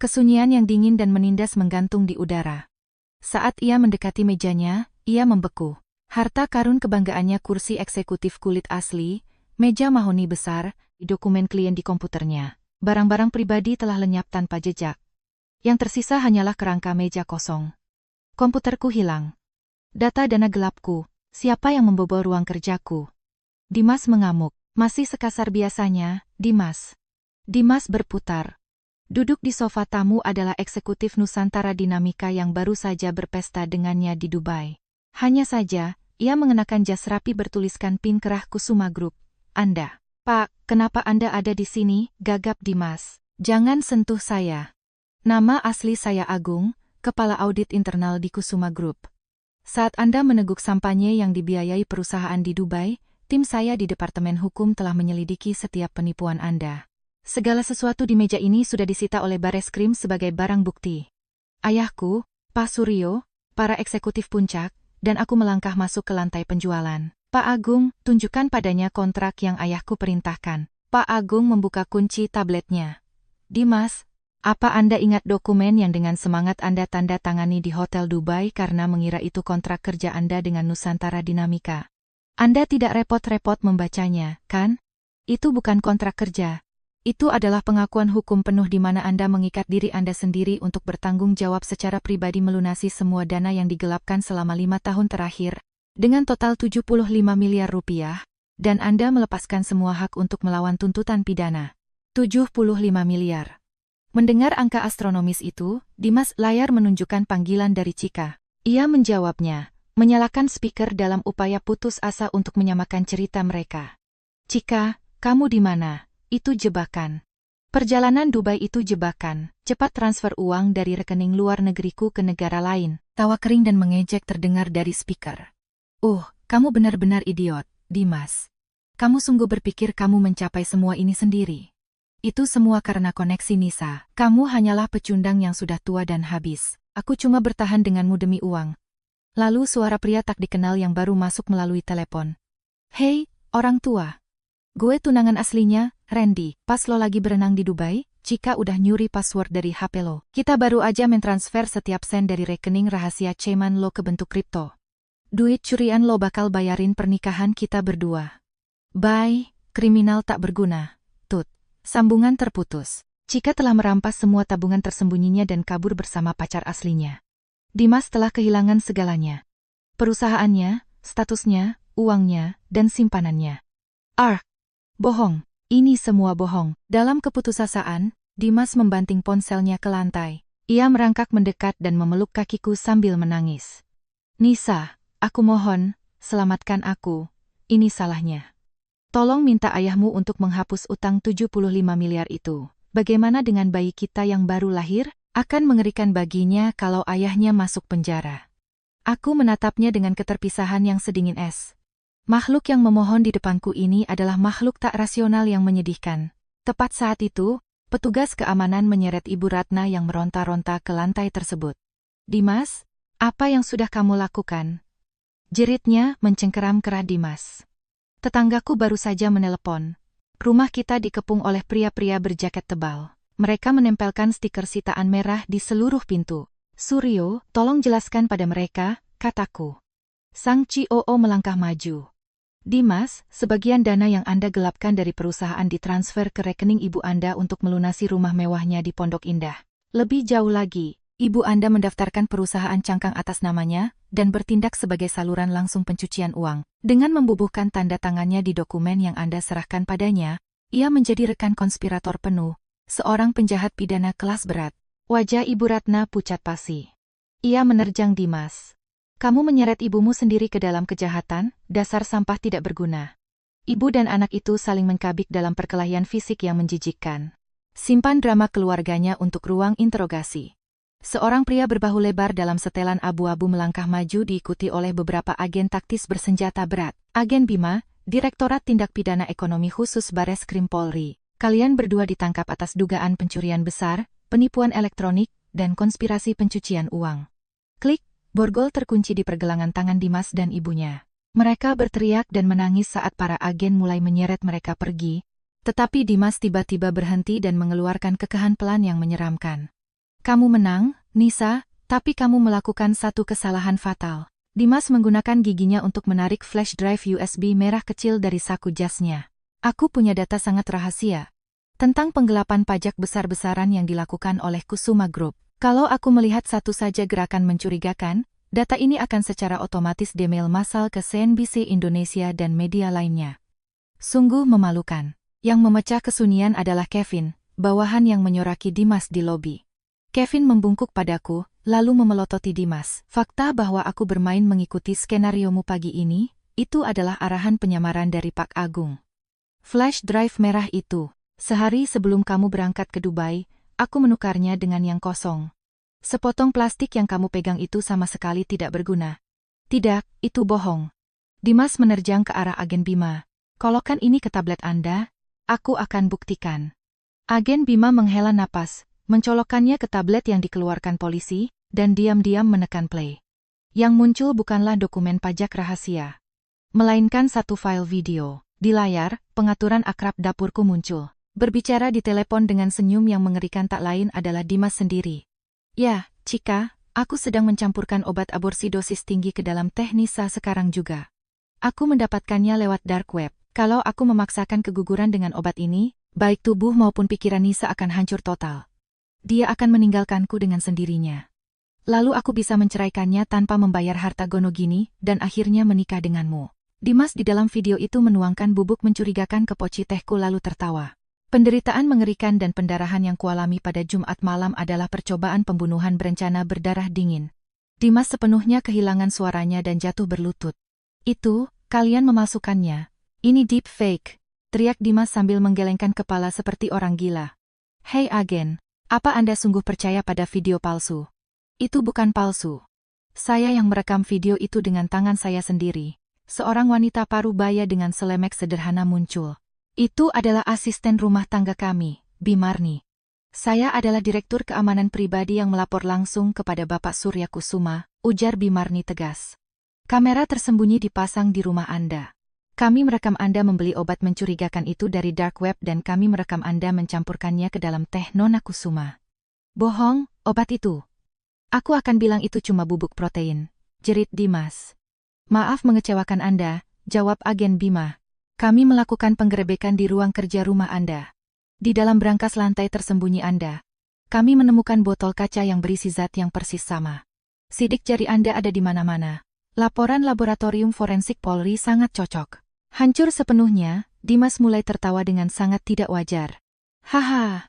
Kesunyian yang dingin dan menindas menggantung di udara. Saat ia mendekati mejanya, ia membeku. Harta karun kebanggaannya kursi eksekutif kulit asli, meja mahoni besar, dokumen klien di komputernya. Barang-barang pribadi telah lenyap tanpa jejak. Yang tersisa hanyalah kerangka meja kosong. Komputerku hilang. Data dana gelapku. Siapa yang membobol ruang kerjaku? Dimas mengamuk. Masih sekasar biasanya, Dimas. Dimas berputar. Duduk di sofa tamu adalah eksekutif Nusantara Dinamika yang baru saja berpesta dengannya di Dubai. Hanya saja, ia mengenakan jas rapi bertuliskan PIN kerah Kusuma Group. Anda, Pak, kenapa Anda ada di sini? Gagap Dimas. Jangan sentuh saya. Nama asli saya Agung, Kepala Audit Internal di Kusuma Group. Saat Anda meneguk sampanye yang dibiayai perusahaan di Dubai, tim saya di Departemen Hukum telah menyelidiki setiap penipuan Anda. Segala sesuatu di meja ini sudah disita oleh Bareskrim sebagai barang bukti. Ayahku, Pak Suryo, para eksekutif puncak, dan aku melangkah masuk ke lantai penjualan. Pak Agung, tunjukkan padanya kontrak yang ayahku perintahkan. Pak Agung membuka kunci tabletnya. Dimas, apa Anda ingat dokumen yang dengan semangat Anda tanda tangani di Hotel Dubai karena mengira itu kontrak kerja Anda dengan Nusantara Dinamika? Anda tidak repot-repot membacanya, kan? Itu bukan kontrak kerja. Itu adalah pengakuan hukum penuh di mana Anda mengikat diri Anda sendiri untuk bertanggung jawab secara pribadi melunasi semua dana yang digelapkan selama 5 tahun terakhir, dengan total 75 miliar rupiah, dan Anda melepaskan semua hak untuk melawan tuntutan pidana. 75 miliar. Mendengar angka astronomis itu, Dimas layar menunjukkan panggilan dari Chika. Ia menjawabnya, menyalakan speaker dalam upaya putus asa untuk menyamakan cerita mereka. Chika, kamu di mana? Itu jebakan. Perjalanan Dubai itu jebakan. Cepat transfer uang dari rekening luar negeriku ke negara lain. Tawa kering dan mengejek terdengar dari speaker. Kamu benar-benar idiot, Dimas. Kamu sungguh berpikir kamu mencapai semua ini sendiri. Itu semua karena koneksi Nisa. Kamu hanyalah pecundang yang sudah tua dan habis. Aku cuma bertahan denganmu demi uang. Lalu suara pria tak dikenal yang baru masuk melalui telepon. Hei, orang tua. Gue tunangan aslinya, Randy. Pas lo lagi berenang di Dubai, Chika udah nyuri password dari HP lo. Kita baru aja mentransfer setiap sen dari rekening rahasia Ceman lo ke bentuk kripto. Duit curian lo bakal bayarin pernikahan kita berdua. Bye, kriminal tak berguna. Tut. Sambungan terputus. Chika telah merampas semua tabungan tersembunyinya dan kabur bersama pacar aslinya. Dimas telah kehilangan segalanya. Perusahaannya, statusnya, uangnya, dan simpanannya. Bohong. Ini semua bohong. Dalam keputusasaan, Dimas membanting ponselnya ke lantai. Ia merangkak mendekat dan memeluk kakiku sambil menangis. Nisa, aku mohon, selamatkan aku. Ini salahnya. Tolong minta ayahmu untuk menghapus utang 75 miliar itu. Bagaimana dengan bayi kita yang baru lahir? Akan mengerikan baginya kalau ayahnya masuk penjara. Aku menatapnya dengan keterpisahan yang sedingin es. Makhluk yang memohon di depanku ini adalah makhluk tak rasional yang menyedihkan. Tepat saat itu, petugas keamanan menyeret Ibu Ratna yang meronta-ronta ke lantai tersebut. "Dimas, apa yang sudah kamu lakukan?" jeritnya mencengkeram kerah Dimas. "Tetanggaku baru saja menelepon. Rumah kita dikepung oleh pria-pria berjaket tebal. Mereka menempelkan stiker sitaan merah di seluruh pintu." "Suryo, tolong jelaskan pada mereka," kataku. Sang COO melangkah maju. "Dimas, sebagian dana yang Anda gelapkan dari perusahaan ditransfer ke rekening ibu Anda untuk melunasi rumah mewahnya di Pondok Indah. Lebih jauh lagi, ibu Anda mendaftarkan perusahaan cangkang atas namanya dan bertindak sebagai saluran langsung pencucian uang. Dengan membubuhkan tanda tangannya di dokumen yang Anda serahkan padanya, ia menjadi rekan konspirator penuh, seorang penjahat pidana kelas berat." Wajah Ibu Ratna pucat pasi. Ia menerjang Dimas. "Kamu menyeret ibumu sendiri ke dalam kejahatan, dasar sampah tidak berguna." Ibu dan anak itu saling mencabik dalam perkelahian fisik yang menjijikkan. Simpan drama keluarganya untuk ruang interogasi. Seorang pria berbahu lebar dalam setelan abu-abu melangkah maju diikuti oleh beberapa agen taktis bersenjata berat. "Agen Bima, Direktorat Tindak Pidana Ekonomi Khusus Bareskrim Polri. Kalian berdua ditangkap atas dugaan pencurian besar, penipuan elektronik, dan konspirasi pencucian uang." Klik. Borgol terkunci di pergelangan tangan Dimas dan ibunya. Mereka berteriak dan menangis saat para agen mulai menyeret mereka pergi, tetapi Dimas tiba-tiba berhenti dan mengeluarkan kekehan pelan yang menyeramkan. "Kamu menang, Nisa, tapi kamu melakukan satu kesalahan fatal." Dimas menggunakan giginya untuk menarik flash drive USB merah kecil dari saku jasnya. "Aku punya data sangat rahasia tentang penggelapan pajak besar-besaran yang dilakukan oleh Kusuma Group. Kalau aku melihat satu saja gerakan mencurigakan, data ini akan secara otomatis di-mail massal ke CNBC Indonesia dan media lainnya." Sungguh memalukan. Yang memecah kesunyian adalah Kevin, bawahan yang menyoraki Dimas di lobi. Kevin membungkuk padaku, lalu memelototi Dimas. "Fakta bahwa aku bermain mengikuti skenariomu pagi ini, itu adalah arahan penyamaran dari Pak Agung. Flash drive merah itu, sehari sebelum kamu berangkat ke Dubai, aku menukarnya dengan yang kosong. Sepotong plastik yang kamu pegang itu sama sekali tidak berguna." "Tidak, itu bohong." Dimas menerjang ke arah agen Bima. "Kolokkan ini ke tablet Anda, aku akan buktikan." Agen Bima menghela napas, mencolokkannya ke tablet yang dikeluarkan polisi, dan diam-diam menekan play. Yang muncul bukanlah dokumen pajak rahasia, melainkan satu file video. Di layar, pengaturan akrab dapurku muncul. Berbicara di telepon dengan senyum yang mengerikan tak lain adalah Dimas sendiri. "Ya, Cika, aku sedang mencampurkan obat aborsi dosis tinggi ke dalam teh Nisa sekarang juga. Aku mendapatkannya lewat dark web. Kalau aku memaksakan keguguran dengan obat ini, baik tubuh maupun pikiran Nisa akan hancur total. Dia akan meninggalkanku dengan sendirinya. Lalu aku bisa menceraikannya tanpa membayar harta gono gini, dan akhirnya menikah denganmu." Dimas di dalam video itu menuangkan bubuk mencurigakan ke poci tehku lalu tertawa. Penderitaan mengerikan dan pendarahan yang kualami pada Jumat malam adalah percobaan pembunuhan berencana berdarah dingin. Dimas sepenuhnya kehilangan suaranya dan jatuh berlutut. "Itu, kalian memasukkannya. Ini deep fake," teriak Dimas sambil menggelengkan kepala seperti orang gila. "Hei agen, apa Anda sungguh percaya pada video palsu?" "Itu bukan palsu. Saya yang merekam video itu dengan tangan saya sendiri." Seorang wanita parubaya dengan selemek sederhana muncul. "Itu adalah asisten rumah tangga kami, Bimarni. Saya adalah direktur keamanan pribadi yang melapor langsung kepada Bapak Surya Kusuma," ujar Bimarni tegas. "Kamera tersembunyi dipasang di rumah Anda. Kami merekam Anda membeli obat mencurigakan itu dari dark web dan kami merekam Anda mencampurkannya ke dalam teh Nona Kusuma." "Bohong, obat itu. Aku akan bilang itu cuma bubuk protein," jerit Dimas. "Maaf mengecewakan Anda," jawab agen Bima. "Kami melakukan penggerebekan di ruang kerja rumah Anda. Di dalam brankas lantai tersembunyi Anda, kami menemukan botol kaca yang berisi zat yang persis sama. Sidik jari Anda ada di mana-mana. Laporan laboratorium forensik Polri sangat cocok." Hancur sepenuhnya, Dimas mulai tertawa dengan sangat tidak wajar. "Haha.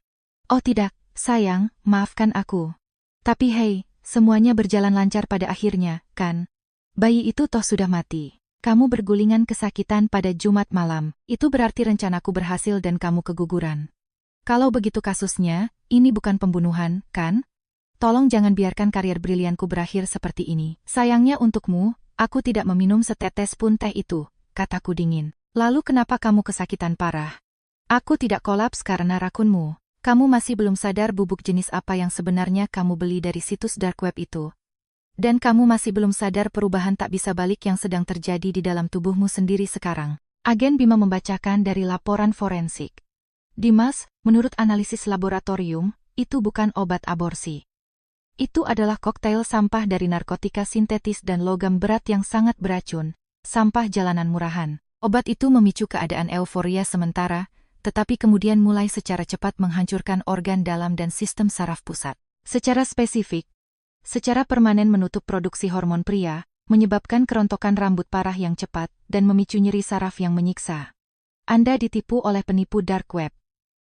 Oh tidak, sayang, maafkan aku. Tapi hei, semuanya berjalan lancar pada akhirnya, kan? Bayi itu toh sudah mati. Kamu bergulingan kesakitan pada Jumat malam, itu berarti rencanaku berhasil dan kamu keguguran. Kalau begitu kasusnya, ini bukan pembunuhan, kan?" Tolong jangan biarkan karier brilianku berakhir seperti ini. Sayangnya untukmu, aku tidak meminum setetes pun teh itu, kataku dingin. Lalu kenapa kamu kesakitan parah? Aku tidak kolaps karena rakunmu. Kamu masih belum sadar bubuk jenis apa yang sebenarnya kamu beli dari situs dark web itu. Dan kamu masih belum sadar perubahan tak bisa balik yang sedang terjadi di dalam tubuhmu sendiri sekarang. Agen Bima membacakan dari laporan forensik. Dimas, menurut analisis laboratorium, itu bukan obat aborsi. Itu adalah koktail sampah dari narkotika sintetis dan logam berat yang sangat beracun, sampah jalanan murahan. Obat itu memicu keadaan euforia sementara, tetapi kemudian mulai secara cepat menghancurkan organ dalam dan sistem saraf pusat. Secara spesifik, secara permanen menutup produksi hormon pria, menyebabkan kerontokan rambut parah yang cepat, dan memicu nyeri saraf yang menyiksa. Anda ditipu oleh penipu dark web.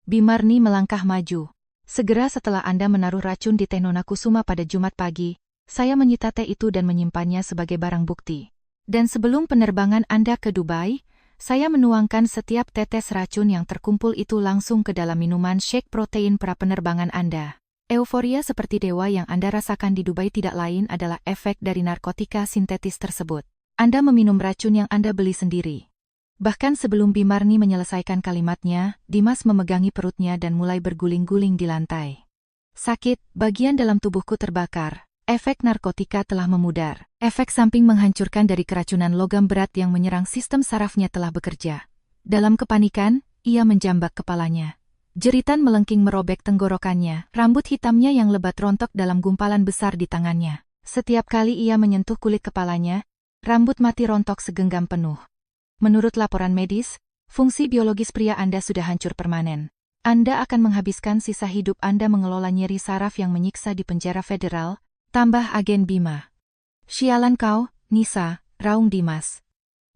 Bimarni melangkah maju. Segera setelah Anda menaruh racun di teh Nona Kusuma pada Jumat pagi, saya menyita teh itu dan menyimpannya sebagai barang bukti. Dan sebelum penerbangan Anda ke Dubai, saya menuangkan setiap tetes racun yang terkumpul itu langsung ke dalam minuman shake protein pra penerbangan Anda. Euforia seperti dewa yang Anda rasakan di Dubai tidak lain adalah efek dari narkotika sintetis tersebut. Anda meminum racun yang Anda beli sendiri. Bahkan sebelum Bimarni menyelesaikan kalimatnya, Dimas memegangi perutnya dan mulai berguling-guling di lantai. Sakit, bagian dalam tubuhku terbakar. Efek narkotika telah memudar. Efek samping menghancurkan dari keracunan logam berat yang menyerang sistem sarafnya telah bekerja. Dalam kepanikan, ia menjambak kepalanya. Jeritan melengking merobek tenggorokannya, rambut hitamnya yang lebat rontok dalam gumpalan besar di tangannya. Setiap kali ia menyentuh kulit kepalanya, rambut mati rontok segenggam penuh. Menurut laporan medis, fungsi biologis pria Anda sudah hancur permanen. Anda akan menghabiskan sisa hidup Anda mengelola nyeri saraf yang menyiksa di penjara federal, tambah agen Bima. Sialan kau, Nisa, raung Dimas.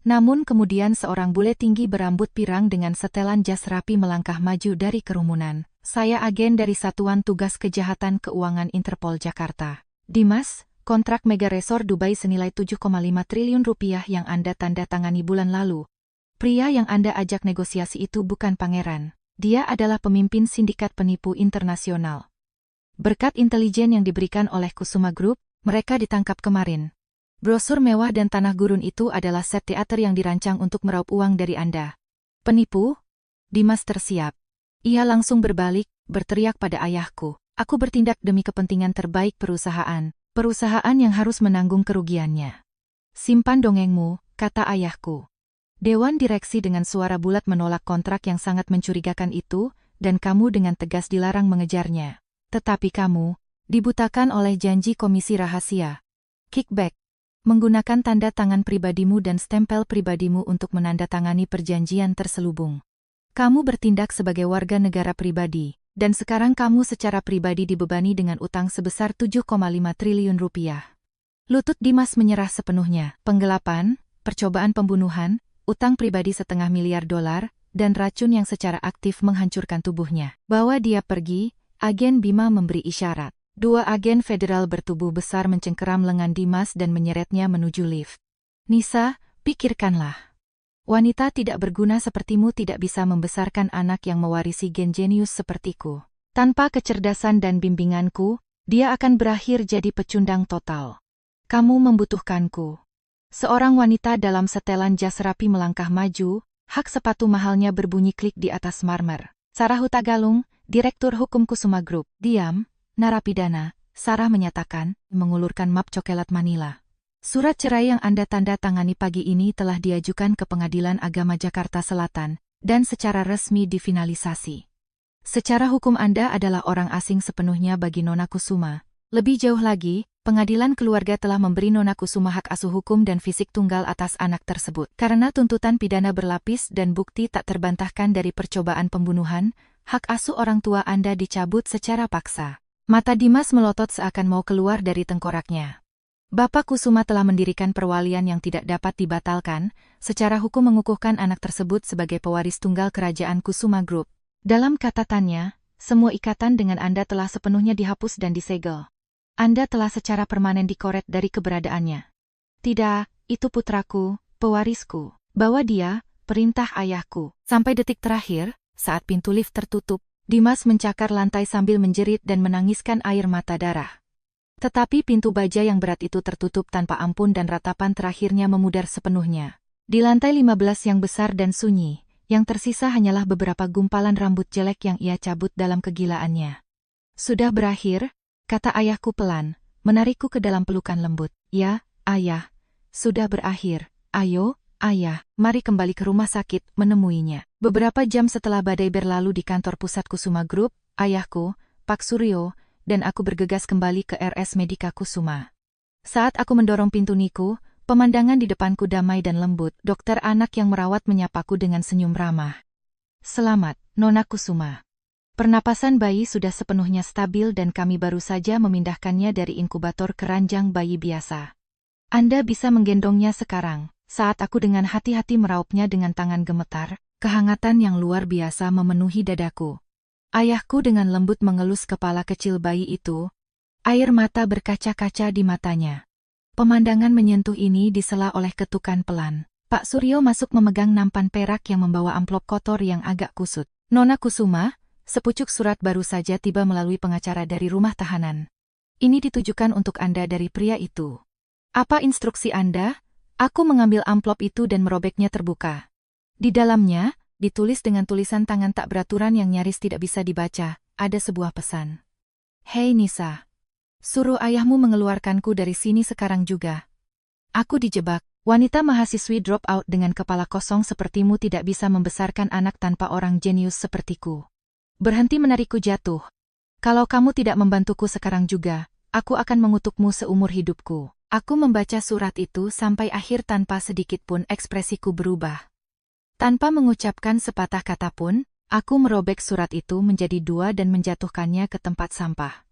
Namun kemudian seorang bule tinggi berambut pirang dengan setelan jas rapi melangkah maju dari kerumunan. Saya agen dari Satuan Tugas Kejahatan Keuangan Interpol Jakarta. Dimas, kontrak Mega Resort Dubai senilai 7,5 triliun rupiah yang Anda tanda tangani bulan lalu. Pria yang Anda ajak negosiasi itu bukan pangeran. Dia adalah pemimpin sindikat penipu internasional. Berkat intelijen yang diberikan oleh Kusuma Group, mereka ditangkap kemarin. Brosur mewah dan tanah gurun itu adalah set teater yang dirancang untuk meraup uang dari Anda. Penipu? Dimas tersiap. Ia langsung berbalik, berteriak pada ayahku. Aku bertindak demi kepentingan terbaik perusahaan, perusahaan yang harus menanggung kerugiannya. Simpan dongengmu, kata ayahku. Dewan direksi dengan suara bulat menolak kontrak yang sangat mencurigakan itu, dan kamu dengan tegas dilarang mengejarnya. Tetapi kamu, dibutakan oleh janji komisi rahasia. Kickback. Menggunakan tanda tangan pribadimu dan stempel pribadimu untuk menandatangani perjanjian terselubung. Kamu bertindak sebagai warga negara pribadi, dan sekarang kamu secara pribadi dibebani dengan utang sebesar 7,5 triliun rupiah. Lutut Dimas menyerah sepenuhnya. Penggelapan, percobaan pembunuhan, utang pribadi $500 miliar, dan racun yang secara aktif menghancurkan tubuhnya. Bawa dia pergi. Agen Bima memberi isyarat. Dua agen federal bertubuh besar mencengkeram lengan Dimas dan menyeretnya menuju lift. Nisa, pikirkanlah. Wanita tidak berguna sepertimu tidak bisa membesarkan anak yang mewarisi gen jenius sepertiku. Tanpa kecerdasan dan bimbinganku, dia akan berakhir jadi pecundang total. Kamu membutuhkanku. Seorang wanita dalam setelan jas rapi melangkah maju, hak sepatu mahalnya berbunyi klik di atas marmer. Sarah Hutagalung, Direktur Hukum Kusuma Group. Diam, narapidana, Sarah menyatakan, mengulurkan map coklat Manila. Surat cerai yang Anda tanda tangani pagi ini telah diajukan ke Pengadilan Agama Jakarta Selatan, dan secara resmi difinalisasi. Secara hukum Anda adalah orang asing sepenuhnya bagi Nona Kusuma. Lebih jauh lagi, Pengadilan Keluarga telah memberi Nona Kusuma hak asuh hukum dan fisik tunggal atas anak tersebut. Karena tuntutan pidana berlapis dan bukti tak terbantahkan dari percobaan pembunuhan, hak asuh orang tua Anda dicabut secara paksa. Mata Dimas melotot seakan mau keluar dari tengkoraknya. Bapak Kusuma telah mendirikan perwalian yang tidak dapat dibatalkan, secara hukum mengukuhkan anak tersebut sebagai pewaris tunggal kerajaan Kusuma Group. Dalam catatannya, semua ikatan dengan Anda telah sepenuhnya dihapus dan disegel. Anda telah secara permanen dikoret dari keberadaannya. Tidak, itu putraku, pewarisku. Bawa dia, perintah ayahku. Sampai detik terakhir, saat pintu lift tertutup, Dimas mencakar lantai sambil menjerit dan menangiskan air mata darah. Tetapi pintu baja yang berat itu tertutup tanpa ampun dan ratapan terakhirnya memudar sepenuhnya. Di lantai 15 yang besar dan sunyi, yang tersisa hanyalah beberapa gumpalan rambut jelek yang ia cabut dalam kegilaannya. Sudah berakhir, kata ayahku pelan, menarikku ke dalam pelukan lembut. Ya, ayah, sudah berakhir. Ayo, ayah, mari kembali ke rumah sakit menemuinya. Beberapa jam setelah badai berlalu di kantor pusat Kusuma Group, ayahku, Pak Suryo, dan aku bergegas kembali ke RS Medika Kusuma. Saat aku mendorong pintu Niku, pemandangan di depanku damai dan lembut. Dokter anak yang merawat menyapaku dengan senyum ramah. Selamat, Nona Kusuma. Pernapasan bayi sudah sepenuhnya stabil dan kami baru saja memindahkannya dari inkubator ke ranjang bayi biasa. Anda bisa menggendongnya sekarang. Saat aku dengan hati-hati meraupnya dengan tangan gemetar, kehangatan yang luar biasa memenuhi dadaku. Ayahku dengan lembut mengelus kepala kecil bayi itu. Air mata berkaca-kaca di matanya. Pemandangan menyentuh ini disela oleh ketukan pelan. Pak Suryo masuk memegang nampan perak yang membawa amplop kotor yang agak kusut. Nona Kusuma, sepucuk surat baru saja tiba melalui pengacara dari rumah tahanan. Ini ditujukan untuk Anda dari pria itu. Apa instruksi Anda? Aku mengambil amplop itu dan merobeknya terbuka. Di dalamnya, ditulis dengan tulisan tangan tak beraturan yang nyaris tidak bisa dibaca, ada sebuah pesan. Hei Nisa, suruh ayahmu mengeluarkanku dari sini sekarang juga. Aku dijebak. Wanita mahasiswi drop out dengan kepala kosong sepertimu tidak bisa membesarkan anak tanpa orang jenius sepertiku. Berhenti menarikku jatuh. Kalau kamu tidak membantuku sekarang juga, aku akan mengutukmu seumur hidupku. Aku membaca surat itu sampai akhir tanpa sedikit pun ekspresiku berubah. Tanpa mengucapkan sepatah kata pun, aku merobek surat itu menjadi dua dan menjatuhkannya ke tempat sampah.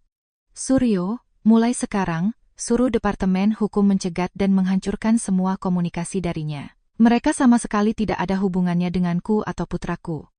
Suryo, mulai sekarang, suruh Departemen Hukum mencegat dan menghancurkan semua komunikasi darinya. Mereka sama sekali tidak ada hubungannya denganku atau putraku.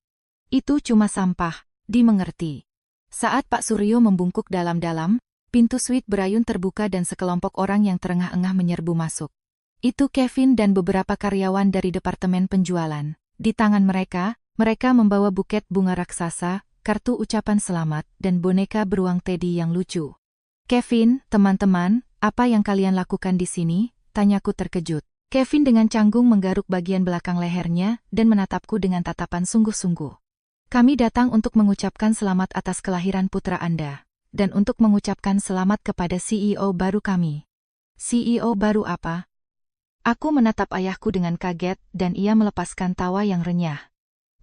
Itu cuma sampah, dimengerti. Saat Pak Suryo membungkuk dalam-dalam, pintu suite berayun terbuka dan sekelompok orang yang terengah-engah menyerbu masuk. Itu Kevin dan beberapa karyawan dari Departemen Penjualan. Di tangan mereka membawa buket bunga raksasa, kartu ucapan selamat, dan boneka beruang Teddy yang lucu. Kevin, teman-teman, apa yang kalian lakukan di sini? Tanyaku terkejut. Kevin dengan canggung menggaruk bagian belakang lehernya dan menatapku dengan tatapan sungguh-sungguh. Kami datang untuk mengucapkan selamat atas kelahiran putra Anda, dan untuk mengucapkan selamat kepada CEO baru kami. CEO baru apa? Aku menatap ayahku dengan kaget dan ia melepaskan tawa yang renyah.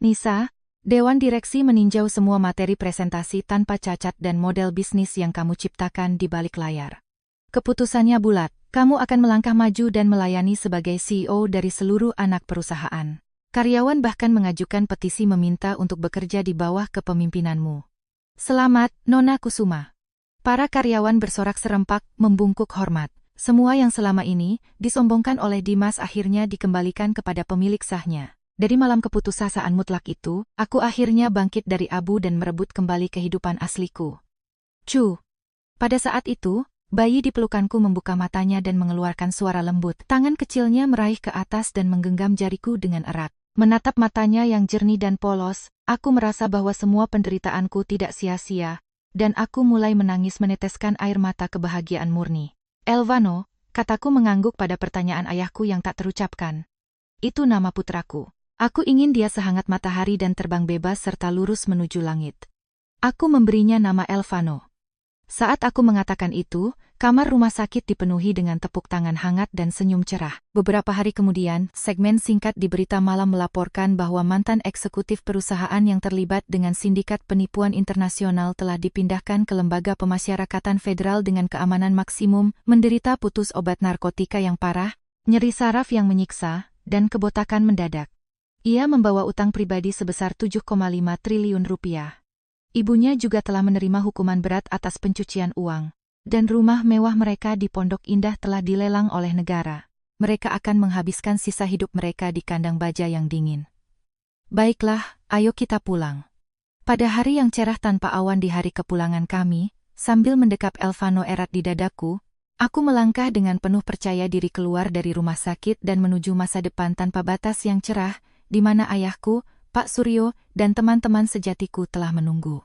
Nisa, Dewan Direksi meninjau semua materi presentasi tanpa cacat dan model bisnis yang kamu ciptakan di balik layar. Keputusannya bulat, kamu akan melangkah maju dan melayani sebagai CEO dari seluruh anak perusahaan. Karyawan bahkan mengajukan petisi meminta untuk bekerja di bawah kepemimpinanmu. Selamat, Nona Kusuma. Para karyawan bersorak serempak, membungkuk hormat. Semua yang selama ini disombongkan oleh Dimas akhirnya dikembalikan kepada pemilik sahnya. Dari malam keputusasaan mutlak itu, aku akhirnya bangkit dari abu dan merebut kembali kehidupan asliku. Cu. Pada saat itu, bayi di pelukanku membuka matanya dan mengeluarkan suara lembut. Tangan kecilnya meraih ke atas dan menggenggam jariku dengan erat. Menatap matanya yang jernih dan polos, aku merasa bahwa semua penderitaanku tidak sia-sia, dan aku mulai menangis meneteskan air mata kebahagiaan murni. Elvano, kataku mengangguk pada pertanyaan ayahku yang tak terucapkan. Itu nama putraku. Aku ingin dia sehangat matahari dan terbang bebas serta lurus menuju langit. Aku memberinya nama Elvano. Saat aku mengatakan itu, kamar rumah sakit dipenuhi dengan tepuk tangan hangat dan senyum cerah. Beberapa hari kemudian, segmen singkat di berita malam melaporkan bahwa mantan eksekutif perusahaan yang terlibat dengan sindikat penipuan internasional telah dipindahkan ke Lembaga Pemasyarakatan Federal dengan keamanan maksimum, menderita putus obat narkotika yang parah, nyeri saraf yang menyiksa, dan kebotakan mendadak. Ia membawa utang pribadi sebesar 7,5 triliun rupiah. Ibunya juga telah menerima hukuman berat atas pencucian uang, dan rumah mewah mereka di Pondok Indah telah dilelang oleh negara. Mereka akan menghabiskan sisa hidup mereka di kandang baja yang dingin. Baiklah, ayo kita pulang. Pada hari yang cerah tanpa awan di hari kepulangan kami, sambil mendekap Elvano erat di dadaku, aku melangkah dengan penuh percaya diri keluar dari rumah sakit dan menuju masa depan tanpa batas yang cerah, di mana ayahku, Pak Suryo, dan teman-teman sejatiku telah menunggu.